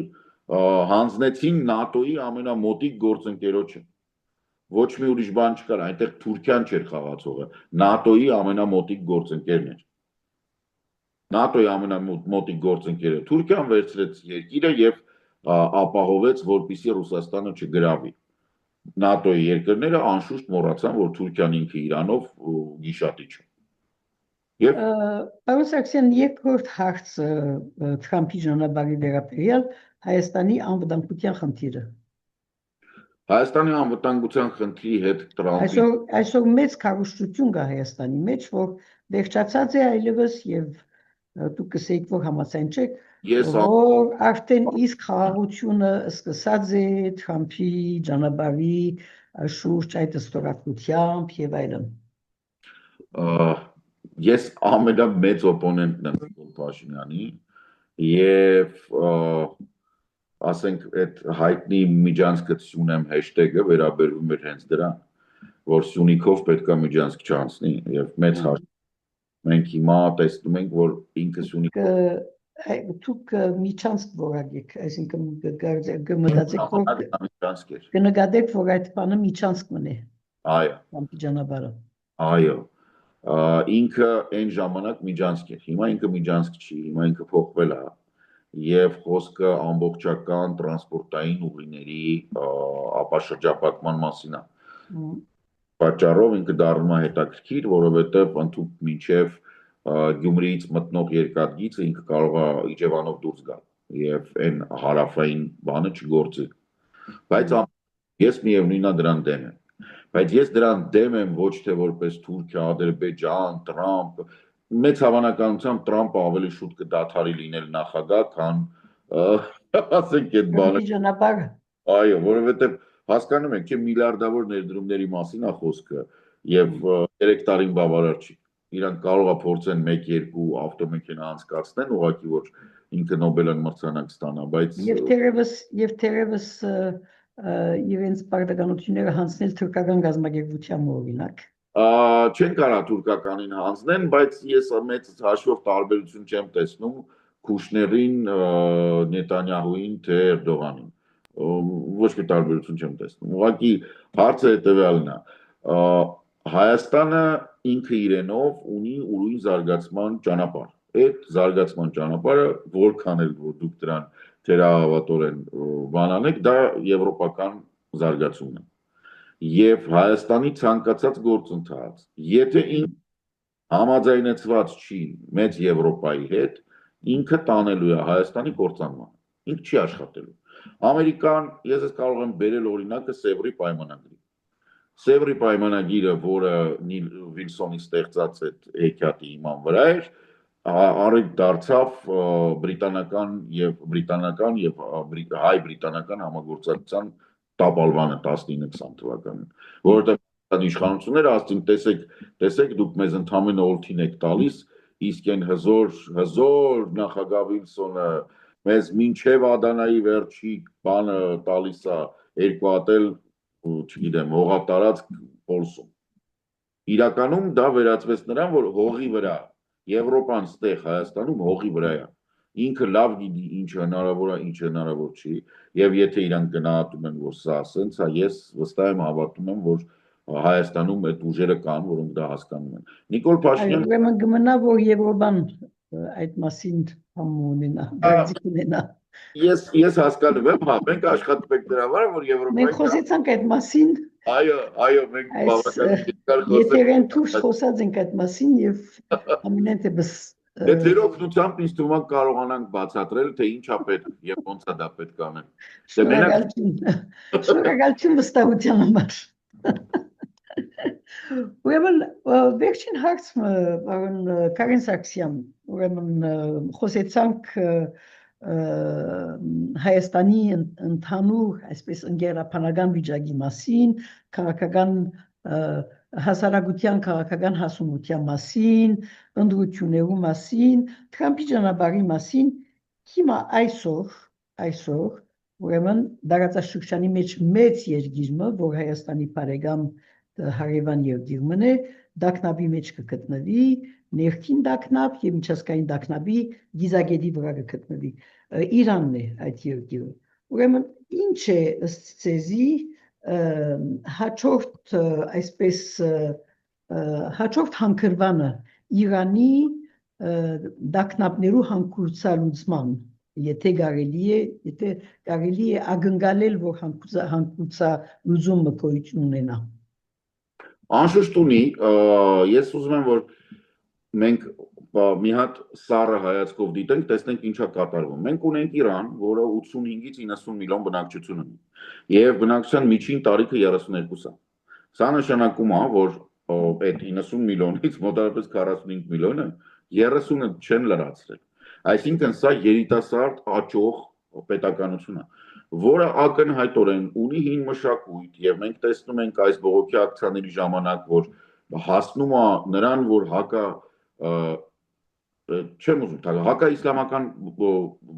հանձնեցին ՆԱՏՕ-ի ամենամոտիկ գործընկերոջը։ Ոչ մի ուրիշ բան չկար, այնտեղ Թուրքիան չէր խաղացողը, ՆԱՏՕ-ի ամենամոտիկ գործընկերն էր։ ՆԱՏՕ-ի ամենամոտիկ գործընկերը Թուրքիան վերցրեց երկիրը եւ ապահովեց, որպեսզի Ռուսաստանը չգրավի։ ՆԱՏՕ-ի երկրները անշուշտ մոռացան, որ Թուրքիան ինքը Իրանով գիշատիչ է։ Եվ Պարոն Սարգսյան, երկրորդ հարցը Թրամփի ճանապարհի վերաբերյալ Հայաստանի անվտանգության խնդիրը։ Հայաստանի անվտանգության խնդրի հետ Թրամփի Այսօր մեծ քարոզչություն կա Հայաստանի մեջ, որ վերջացած է այլևս եւ դուք կսեիք, որ համաձայն չեք, որ արդեն իսկ խաղաղությունը սկսած է Թրամփի ճանապարհի շուրջ այդ ստորագրությամբ եւ այլն։ Ես ամենամեծ օպոնենտն եմ Նիկոլ Փաշինյանի եւ ասենք այդ հայտնի միջանցքը Սյունեմ հեշթեգը վերաբերվում էր հենց դրան, որ Սյունիքով պետքա միջանցք չանցնի եւ մեծ հաշվի մենք հիմա տեսնում ենք, որ ինքը Սյունիքով դուք միջանցք որակեք, այսինքն կմտածեք, որ կնկատեք, որ այդ բանը միջանցք մնի։ Այո։ Թրամփի ճանապարհը։ Այո։ Ինքը այն ժամանակ միջանցք էր, հիմա ինքը միջանցք չի, հիմա ինքը փոխվել է եւ խոսքը ամբողջական տրանսպորտային ուղիների ապաշրջապատման մասին է։ Պատճառով ինքը դառնում է հետաքրքիր, որովհետեւ ընդհանուր մինչեւ Գյումրիից մտնող երկաթգիծը ինքը կարող է Իջևանով դուրս գալ եւ այն հարավային բանը չգործի։ Բայց ես միևնույնն է դրան դեմ եմ։ Բայց ես դրան դեմ եմ ոչ թե որպես Թուրքիա, Ադրբեջան, Տրամփ, մեծ հավանականությամբ Տրամփը ավելի շուտ կդադարի լինել նախագահ, քան ասենք այդ բանը։ Այո, որովհետև հասկանում եք, չէ՞ միլիարդավոր ներդրումների մասին է խոսքը եւ 3 տարին բավարար չի։ Իրանք կարող է փորձեն 1-2 ավտոմեքենա անցկացնեն, ուղղակի որ ինքը Նոբելյան մրցանակ ստանա, բայց եւ թերևս իրենց պարտականությունները հանձնել թուրքական գազམ་ագերբության օրինակ։ Չեն կարա թուրքականին հանձնեն, բայց ես մեծ հաշվով տարբերություն չեմ տեսնում Քուշներին, Նետանյահուին, թե Էրդողանին։ Ոչ մի տարբերություն չեմ տեսնում։ Ուղղակի հարցը հետեւյալն է։ Հայաստանը ինքը իրենով ունի ուրույն զարգացման ճանապարհ։ Այդ զարգացման ճանապարհը որքան էլ որ դուք դրան թերահավատորեն բանանեք, դա եվրոպական զարգացումն է։ Եվ Հայաստանի ցանկացած գործընթաց, եթե ինքը համաձայնեցված չի մեծ Եվրոպայի հետ, ինքը տանելու է Հայաստանի կործանման։ Ինքը չի աշխատելու։ Ամերիկան, ես ես կարող եմ բերել օրինակը Սևրի պայմանագրի։ Սևրի պայմանագիրը, որը Նիլ Վիլսոնի ստեղծած այդ հեքիաթի հիման վրա էր, առիթ դարձավ բրիտանական եւ հայ-բրիտանական համագործակցության տապալվանը 1920 թվականին, որովհետեւ իշխանությունները ասցին, տեսեք դուք մեզ ընդամենը օլթին եք տալիս, իսկ այն հզոր նախագահ Վիլսոնը մեզ մինչև Ադանայի վերջի բանը տալիս է երկու հատել, չգիտեմ, հողատարած փորսում։ Իրականում դա վերածվեց նրան, որ հողի վրա Եվրոպան ստեղ Հայաստանում հողի վրա է։ Ինքը լավ գիտի ինչ հնարավոր է, ինչ հնարավոր չի, եւ եթե իրանք գնահատում են, որ սա ասենց է, ես վստահ եմ հավատում եմ, որ Հայաստանում այդ ուժերը կան, որոնք դա հասկանում են։ Նիկոլ Փաշինյանը ուրեմն կմնա, որ Եվրոպան այդ մասին համունենա, բարձիկ ունենա։ Ես հասկանում եմ, հա, մենք աշխատում ենք դրա վրա, որ Եվրոպայի Մենք խոսեցանք այդ մասին։ Այո, մենք բավական երկար խոսեցինք։ Եթերեն դուրս խոսած ենք այդ մասին եւ ամենատեպս Դե ձեր օգնությամբ ինձ թվում է կարողանանք բացատրել, թե ինչա պետք եւ ոնց է դա պետք անել։ Շնորհակալություն վստահության համար։ Ուրեմն վերջին հարցը, պարոն Կարեն Սարգսյան, ուրեմն խոսեցանք Հայաստանի ընդհանուր, այսպես ընկերապանական վիճակի մասին, քաղաքական հասարակության քաղաքական հասունության մասին, ընդրությունների մասին, Թրամփի ճանապարհի մասին, հիմա այսօր Ուրեմն դարաձաշրջանի մեջ մեծ երկիրը, որ Հայաստանի բարեկամ հարևան երկիրն է, դակնաբի մեջ կգտնվի, ներքին դակնապ եւ միջազգային դակնաբի գիզագետի վրա կգտնվի։ Իրանն է այդ երկիրը։ Ուրեմն ինչ է ըստ ցեզի հաջորդ այսպես հաջորդ հանգրվանը Իրանի դակնապներու հանգուցալուծման, եթե կարելի է ակնկալել, որ հանգուցալուծումը գոյություն ունենա։ Անշուշտ ունի, ես ուզում եմ, որ մենք մի հատ սառը հայացքով դիտենք, տեսնենք ինչա կատարվում։ Մենք ունենք Իրան, որը 85-ից 90 միլիոն բնակչություն ունի, եւ բնակչության միջին տարիքը 32 է։ Սա նշանակում է, որ այդ 90 միլիոնից մոտավորապես 45 միլիոնը 30-ը չեն լրացրել։ Այսինքն սա երիտասարդ աճող պետականություն է, որը ակնհայտորեն ունի հին մշակույթ, եւ մենք տեսնում ենք այս բողոքի ակցիաների ժամանակ, որ հասնում է նրան, որ չեմ ուզում թաղ, հակաիսլամական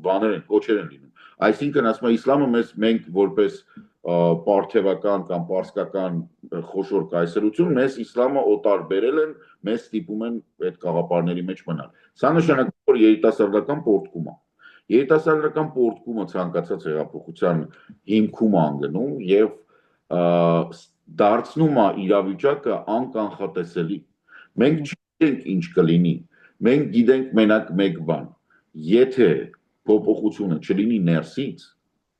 բաներ են, կոչեր են լինում։ Այսինքն ասում է իսլամը մենք որպես պարթևական կամ պարսկական խոշոր կայսրություն, մեզ իսլամը օտար բերել են, մեզ ստիպում են այդ գաղափարների մեջ մնալ։ Սա նշանակում է, որ երիտասարդական պոռթկում է։ Երիտասարդական պոռթկումը ցանկացած հեղափոխության հիմքում է անգնում եւ դարձնում է իրավիճակը անկանխատեսելի։ Մենք չգիտենք ինչ կլինի։ Մենք գիտենք մենակ մեկ բան. եթե փոփոխությունը չլինի ներսից,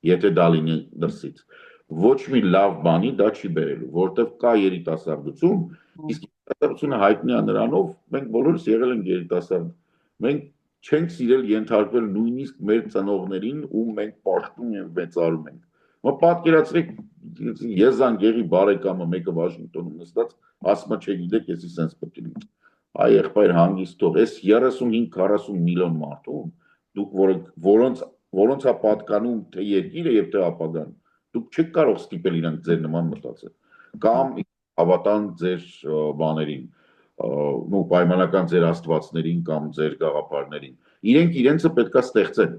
եթե դա լինի դրսից, ոչ մի լավ բանի դա չի բերելու, որտեղ կա երիտասարդություն, իսկ երիտասարդությունը հայտնի է նրանով, մենք բոլորս եղել ենք երիտասարդ։ Մենք չենք սիրել ենթարկվել նույնիսկ մեր ծնողներին, ում մենք պաշտում եւ մեծարում ենք։ Պատկերացրեք, Եզանգերի բարեկամը մեկը Վաշինգտոնում նստած, ասում է, չգիտեք, եսի սենց պետք է լինի։ Այ եղբայր հանգիստ թող, այս 35-40 միլիոն մարդուն, դուք որոնց է պատկանում թե երկիրը եւ թե ապագան, դուք չեք կարող ստիպել իրանք ձեր նման մտածել, կամ հավատան ձեր բաներին, պայմանական ձեր աստվածներին կամ ձեր գաղափարներին։ Իրենք իրենցը պետքա ստեղծեն։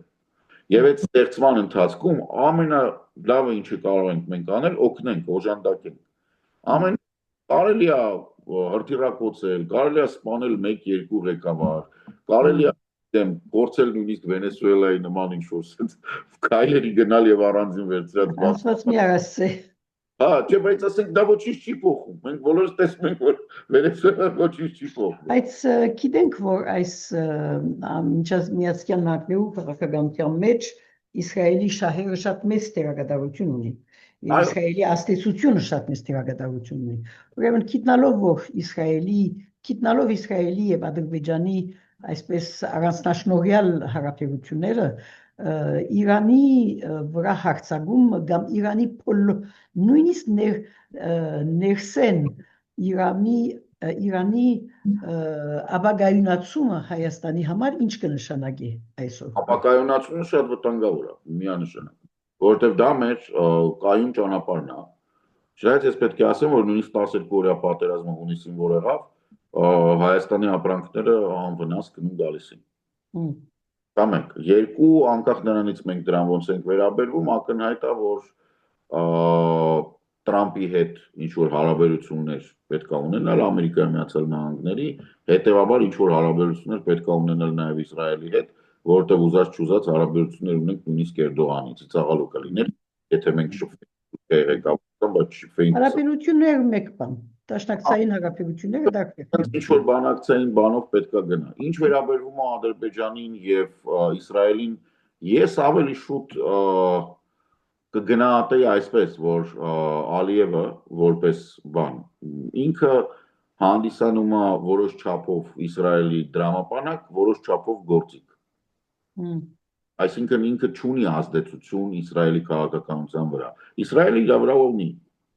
Եվ այդ ստեղծման ընթացքում ամենալավը ինչը կարող ենք մենք անել, օգնենք, օժանդակենք։ Ամեն կարելի է հրթիռակոծել, կարելի է սպանել 1-2 ղեկավար, կարելի է փորձել նույնիսկ Վենեսուելայի նման ինչ-որ քայլերի գնալ եւ առանձին վերցրած Ասված մի արասե։ Հա, չէ, բայց ասենք դա ոչինչ չի փոխում։ Մենք բոլորս տեսնում ենք, որ Վենեսուելան ոչինչ չի փոխում։ Բայց գիտենք, որ այս Միացյալ Նահանգներու քաղաքականության մեջ Իսրայելի շահերը շատ մեծ դերակատարություն ունի։ Իսրայելի աստեցությունը շատ մեծ դերակատարություն ունի։ Ուրեմն գիտնալով Իսրայելի եւ Ադրբեջանի այսպես առանձնաշնորհյալ հարաբերությունները, Իրանի վրա հարձակում կամ Իրանի նույնիսկ ներսեն Իրանի ապագայունացումը Հայաստանի համար ինչ կնշանակի այսօր։ Ապագայունացումը շատ վտանգավոր է, միանշանակ, որովհետև դա մեր կայուն ճանապարհն է։ Շայդ ես պետք է ասեմ, որ նույնիսկ 12-օրյա պատերազմը հունիսին որ եղավ, Հայաստանի ապրանքները անվնաս գնում գալիս են։ Դա մեկ, երկու, անկախ նրանից մենք դրան ոնց ենք վերաբերվում, ակնհայտ է, որ Տրամպի հետ ինչ-որ հարաբերություններ պետք է ունենալ Ամերիկայի Միացյալ Նահանգների, հետևաբար ինչ-որ հարաբերություններ պետք է ունենալ նաև Իսրայելի հետ, որովհետև ուզած-չուզած հարաբերություններ ունենք նույնիսկ Էրդողանի, ծիծաղալու կլիներ, եթե մենք շփվենք ղեկավարությամբ, բայց շփվենք։ Հարաբերությունները մեկ բան, դաշնակցային հարաբերությունները դարձյալ։ Ինչ-որ բանակցային բանով պետք է գնա։ Ինչ վերաբերվում է Ադրբեջանին եւ Իսրայելին, ես ավելի շուտ կգնահատեի այսպես, որ Ալիևը որպես բան ինքը հանդիսանում է որոշ չափով Իսրայելի դրամապանակ, որոշ չափով գործիք։ Այսինքն ինքը չունի ազդեցություն Իսրայելի քաղաքականության վրա։ Իսրայելը իր վրա ունի,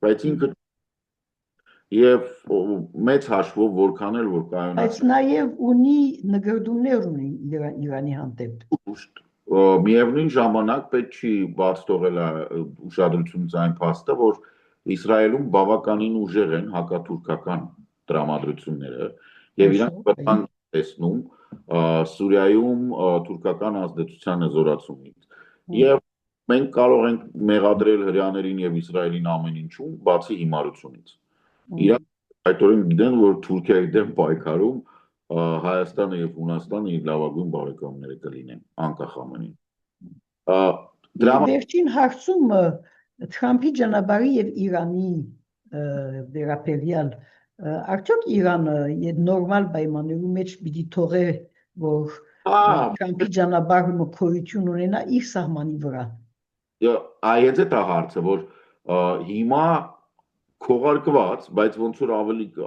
բայց ինքը եւ մեծ հաշվով որքան էլ որ կայունացնի։ Բայց նաեւ ունի նկատումներ ունի Իրանի հանդեպ։ Միևնույն ժամանակ պետք չի բաց թողել ուշադրությունից այն փաստը, որ Իսրայելում բավականին ուժեղ են հակաթուրքական տրամադրությունները եւ իրանք բան տեսնում Սուրիայում թուրքական ազդեցության զորացումից։ Եվ մենք կարող ենք մեղադրել հրեաներին եւ Իսրայելին ամեն ինչում, բացի հիմարությունից։ Իրանք այդօրեն գիտեն, որ Թուրքիայի դեմ պայքարում Հայաստանը եւ Հունաստանը իր լավագույն բարեկամները կլինեն, անկախ ամենին։ Վերջին հարցում Թրամփի ճանապարհի եւ Իրանի վերաբերյալ արդյոք Իրանը նորմալ պայմաններում մեջ պիտի թողե որ Թրամփի ճանապարհը քորություն ունենա իր սահմանի վրա։ Այս է հարցը, որ հիմա քողարկված, բայց ոնց որ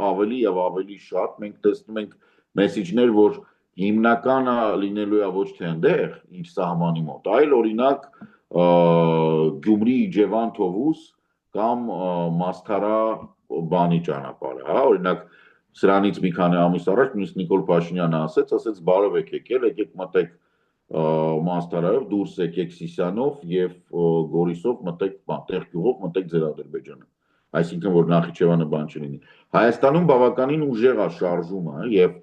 ավելի եւ ավելի շատ մենք տեսնում ենք մեսեջներ, որ հիմնականը լինելու է ոչ թե այնտեղ իր սահմանի մոտ, այլ օրինակ Գյումրի Իջևան Թովուս կամ Մաստարա բանի ճանապարհը, հա, օրինակ սրանից մի քանի ամիս առաջ նույնիսկ Նիկոլ Փաշինյանը ասեց բարով եք եկել, եկեք մտեք Մաստարայով դուրս եկեք Սիսիանով եւ Գորիսով մտեք տեղ գյուղով մտեք ձեր Ադրբեջանը, այսինքն որ Նախիջևանը բան չլինի։ Հայաստանում բավականին ուժեղ է շարժումը եւ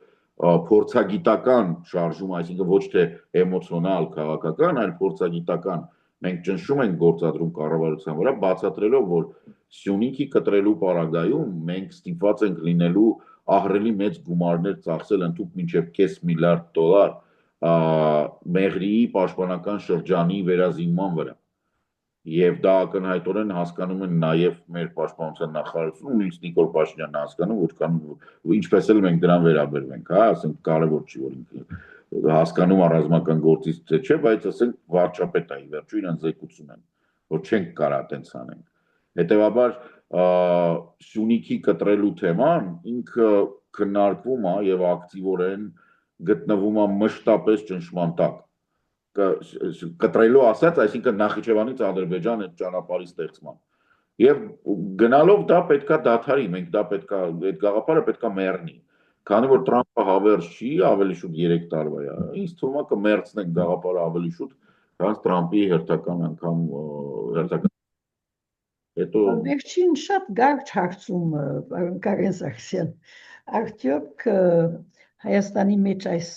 փորձագիտական շարժում, այսինքն ոչ թե էմոցիոնալ քաղաքական, այլ փորձագիտական մենք ճնշում ենք գործադրում կառավարության վրա, բացատրելով, որ Սյունիքի կտրելու պարագայում մենք ստիպված ենք լինելու ահռելի մեծ գումարներ ծախսել ընդհանուր մինչև $500 միլիարդ Մեղրիի պաշտպանական շրջանի վերազինման վրա։ Եվ դա ակնհայտորեն հասկանում են նաև մեր պաշտպանության նախարարությունը, նույնիսկ Նիկոլ Փաշինյանն հասկանում, ինչպես էլ մենք դրան վերաբերվենք, հա, ասենք կարևոր չի որ ինքը հասկանում է ռազմական գործից թե չէ, բայց ասենք վարչապետ է, ի վերջո իրան զեկուցում են, որ չենք կարա այդպես անենք։ Հետևաբար Սյունիքի կտրելու թեման ինքը քննարկվում է եւ ակտիվորեն գտնվում է մշտապես ճնշման տակ։ Կտրելու ասած, այսինքն Նախիջևանից Ադրբեջան այդ ճանապարհի ստեղծման։ Եվ գնալով դա պետքա դադարի, մենք դա պետքա այդ գաղափարը պետքա մեռնի։ Քանի որ Թրամփը հավերժ չի, ավելի շուտ 3 տարվա է։ Ինձ թվում է կմեռցնենք գաղափարը ավելի շուտ, քան Թրամփի հերթական անգամ հերթական։ Հետո Վերջին շատ գարչ հարցում պարոն Կարեն Սարգսյան, արդյոք Հայաստանի մեջ այս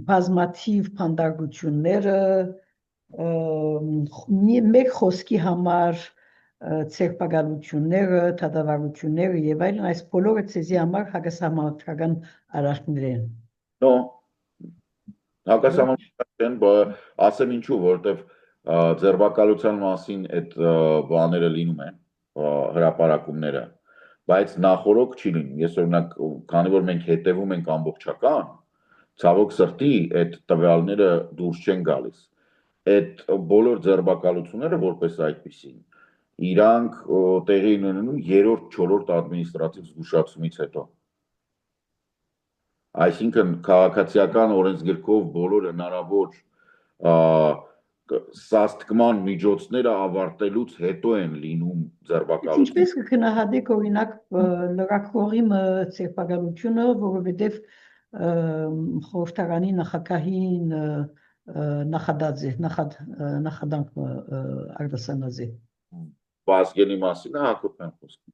բազմաթիվ փանդագությունները մեկ խոսքի համար ցեղպագանությունները, թադավարությունները եւ այլն այս բոլորը ցեզի համար հակասահմանադրական արարքներ են։ Նո, հակասահմանադրական ասեմ ինչու, որովհետեւ ձերբակալության մասին այդ բաները լինում են, հրապարակումները, բայց նախորոք չի լինում։ Ես օրինակ, քանի որ մենք հետևում ենք ամբողջական, ցավոք սրտի այդ տվյալները դուրս չեն գալիս։ Այդ բոլոր ձերբակալությունները որպես այդպիսին իրանք տեղի ունենում 3-4 ադմինիստրատիվ զգուշացումից հետո։ Այսինքն քաղաքացիական օրենսգրքով բոլոր հնարավոր սաստկման միջոցները ավարտելուց հետո են լինում ձերբակալություն։ Ինչպես կգնահատեք օրինակ լրագրողի ցեղպագանությունը, որովհետև խորհրդարանի նախագահին նախադանք արտասանած է։ Վազգենի մասին է Հակոբյան խոսքը։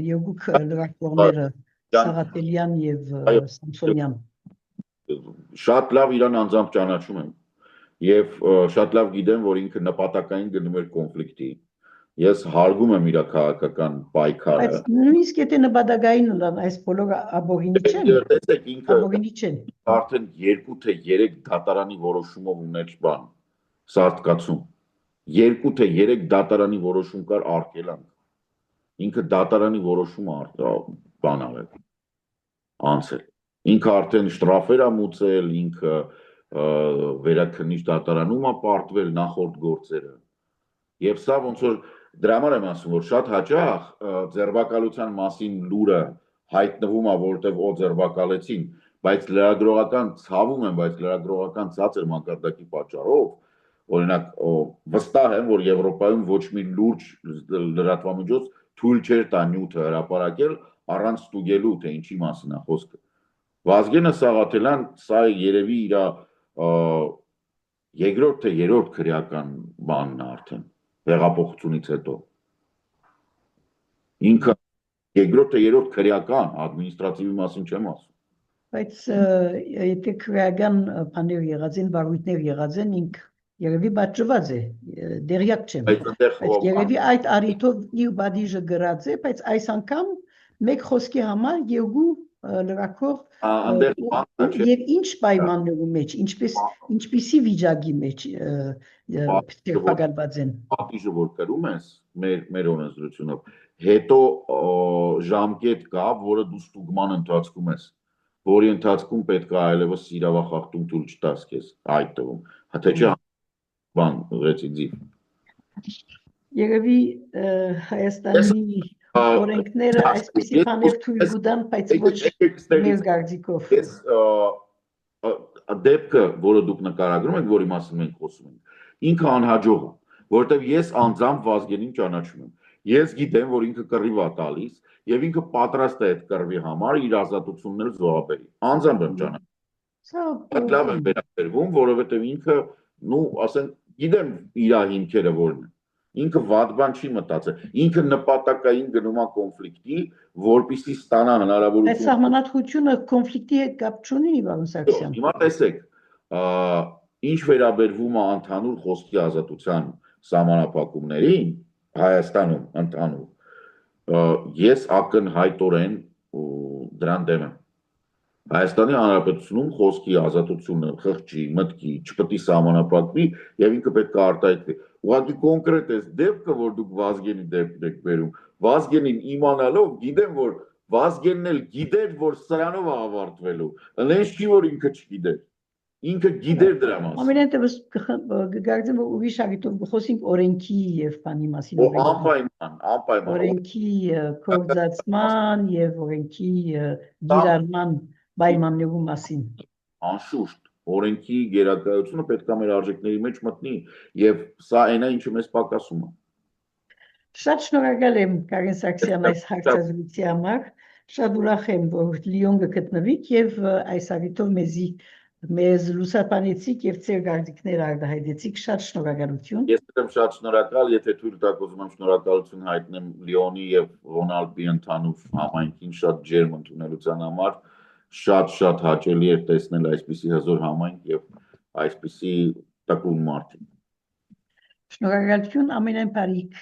Երկու լրագրողները Սաղաթելյան եւ Սամսոնյան։ Շատ լավ իրան անձամբ ճանաչում եմ եւ շատ լավ գիտեմ, որ ինքը նպատակային գնում էր կոնֆլիկտի։ Ես հարգում եմ իր քաղաքական պայքարը։ Բայց նույնիսկ եթե նպատակային լան այս բոլորը աբորինի չեն։ Տեսեք ինքը աբորինի չեն։ Արդեն 2 թե 3 դատարանի որոշումով ուներ բան։ Սարտկացում 2 թե 3 դատարանի որոշում կար արկելանք։ Ինքը դատարանի որոշումը բան արել։ Անցել։ Ինքը արդեն շտրաֆեր է մուծել, ինքը վերաքննիչ դատարանում է պարտվել նախորդ գործերը։ Եվ սա ոնց որ դրա համար եմ ասում, որ շատ հաճախ ձերբակալության մասին լուրը հայտնվում է, որովհետև ձերբակալեցին, բայց լրագրողական ցավում եմ, բայց լրագրողական ցածր մակարդակի պատճառով, օրինակ վստահ եմ, որ Եվրոպայում ոչ մի լուրջ լրատվամիջոց թույլ չէր տա նյութը հրապարակել առանց ստուգելու, թե ինչի մասին է խոսքը։ Վազգենը Սաղաթելյան սա երևի իր երկրորդ թե երրորդ քրեական բանն է արդեն հեղափոխությունից հետո։ Ինքը երկրորդ թե երրորդ քրեական ադմինիստրատիվի մասին չեմ ասում։ Բայց եթե քրեական բաներ եղած են, վարույթներ եղած են, ինք երևի բաճված է, դերյակ չեմ։ Բայց երևի այդ առիթով իր բադիժը գրած է, բայց այս անգամ մեկ խոսքի համար երկու լրակով եւ ինչ պայմաններում մեջ, ինչպիսի վիճակի մեջ տերպագանված են։ Պատիժը որ կրում ես մեր օրենսդրությունով, հետո ժամկետ կա, որը դու ստուգման ընթացքում ես, որի ընթացքում պետք է այլևս իրավախախտում թույլ չտաս քեզ այդ տվում, թե չէ բան ռեցիդիվ։ Երևի Հայաստանի օրենքները այսպիսի բաներ թույլ կտան, բայց ոչ մեր գաղտնիքով։ Դեպքը, որը դուք նկարագրում եք, որի մասին մենք խոսում ենք, ինքը անհաջող է, որովհետև ես անձամբ Վազգենին ճանաչում եմ։ Ես գիտեմ, որ ինքը կռիվ է տալիս եւ ինքը պատրաստ է այդ կռվի համար իր ազատությունն էլ զոհաբերի։ Անձամբ եմ ճանաչում։ Լավ եմ վերաբերվում, որովհետեւ ինքը, ասենք, գիտեմ իր հիմքերը որն են։ Ինքը վատ բան չի մտածել։ Ինքը նպատակային գնում է կոնֆլիկտի, որպեսզի ստանա հնարավորություն։ Այս սահմանադրությունը կոնֆլիկտի հետ կապ չունի, Վարոն Սարգսյան։ Հիմա տեսեք, ինչ վերաբերվում է ընդհանուր խոսքի ազատության սահմանափակումներին Հայաստանում ընդհանուր, ես ակնհայտորեն դրան դեմ եմ։ Հայաստանի Հանրապետությունում խոսքի ազատությունը խղճի, մտքի չպետք է սահմանափակվի եւ ինքը պետք է արտահայտվի։ Ուղղակի կոնկրետ է դեպքը, որ դուք Վազգենի դեպքն եք բերում, Վազգենին իմանալով գիտեմ, որ Վազգենն էլ գիտեր, որ սրանով է ավարտվելու, այնպես չի, որ ինքը չգիտեր։ Ինքը գիտեր դրա մասին։ Ամենատեղս գարցեմ, որ ուրիշ ագիտով խոսենք օրենքի եւ բանի մասին։ Անպայման։ Օրենքի կորձացման եւ օրենքի գիրառման պայմաններու մասին։ Անշուշտ, օրենքի գերակայությունը պետք է մեր արժեքների մեջ մտնի եւ սա այնա ինչը մեզ պակասում է։ Շատ շնորհակալ եմ Կարեն Սարգսյան այս հարցազրույցի համար։ Շատ ուրախ եմ, որ Լիոն գտնվիք եւ այս առիթով մեզ լուսաբանեցիք եւ ձեր գաղտնիքները արտահայտեցիք։ Շատ շնորհակալություն։ Ես եմ շատ շնորհակալ, եթե թույլ տաք ուզում եմ շնորհակալություն հայտնեմ Լիոնի եւ Ռոնալդի ընդհանուր համայնքին շատ ջերմ ընդունելության համար։ Շատ հաճելի էր տեսնել այսպիսի հզոր համայնք եւ այսպիսի տկուն մարդ։ Շնորհակալություն, ամենայն բարիք։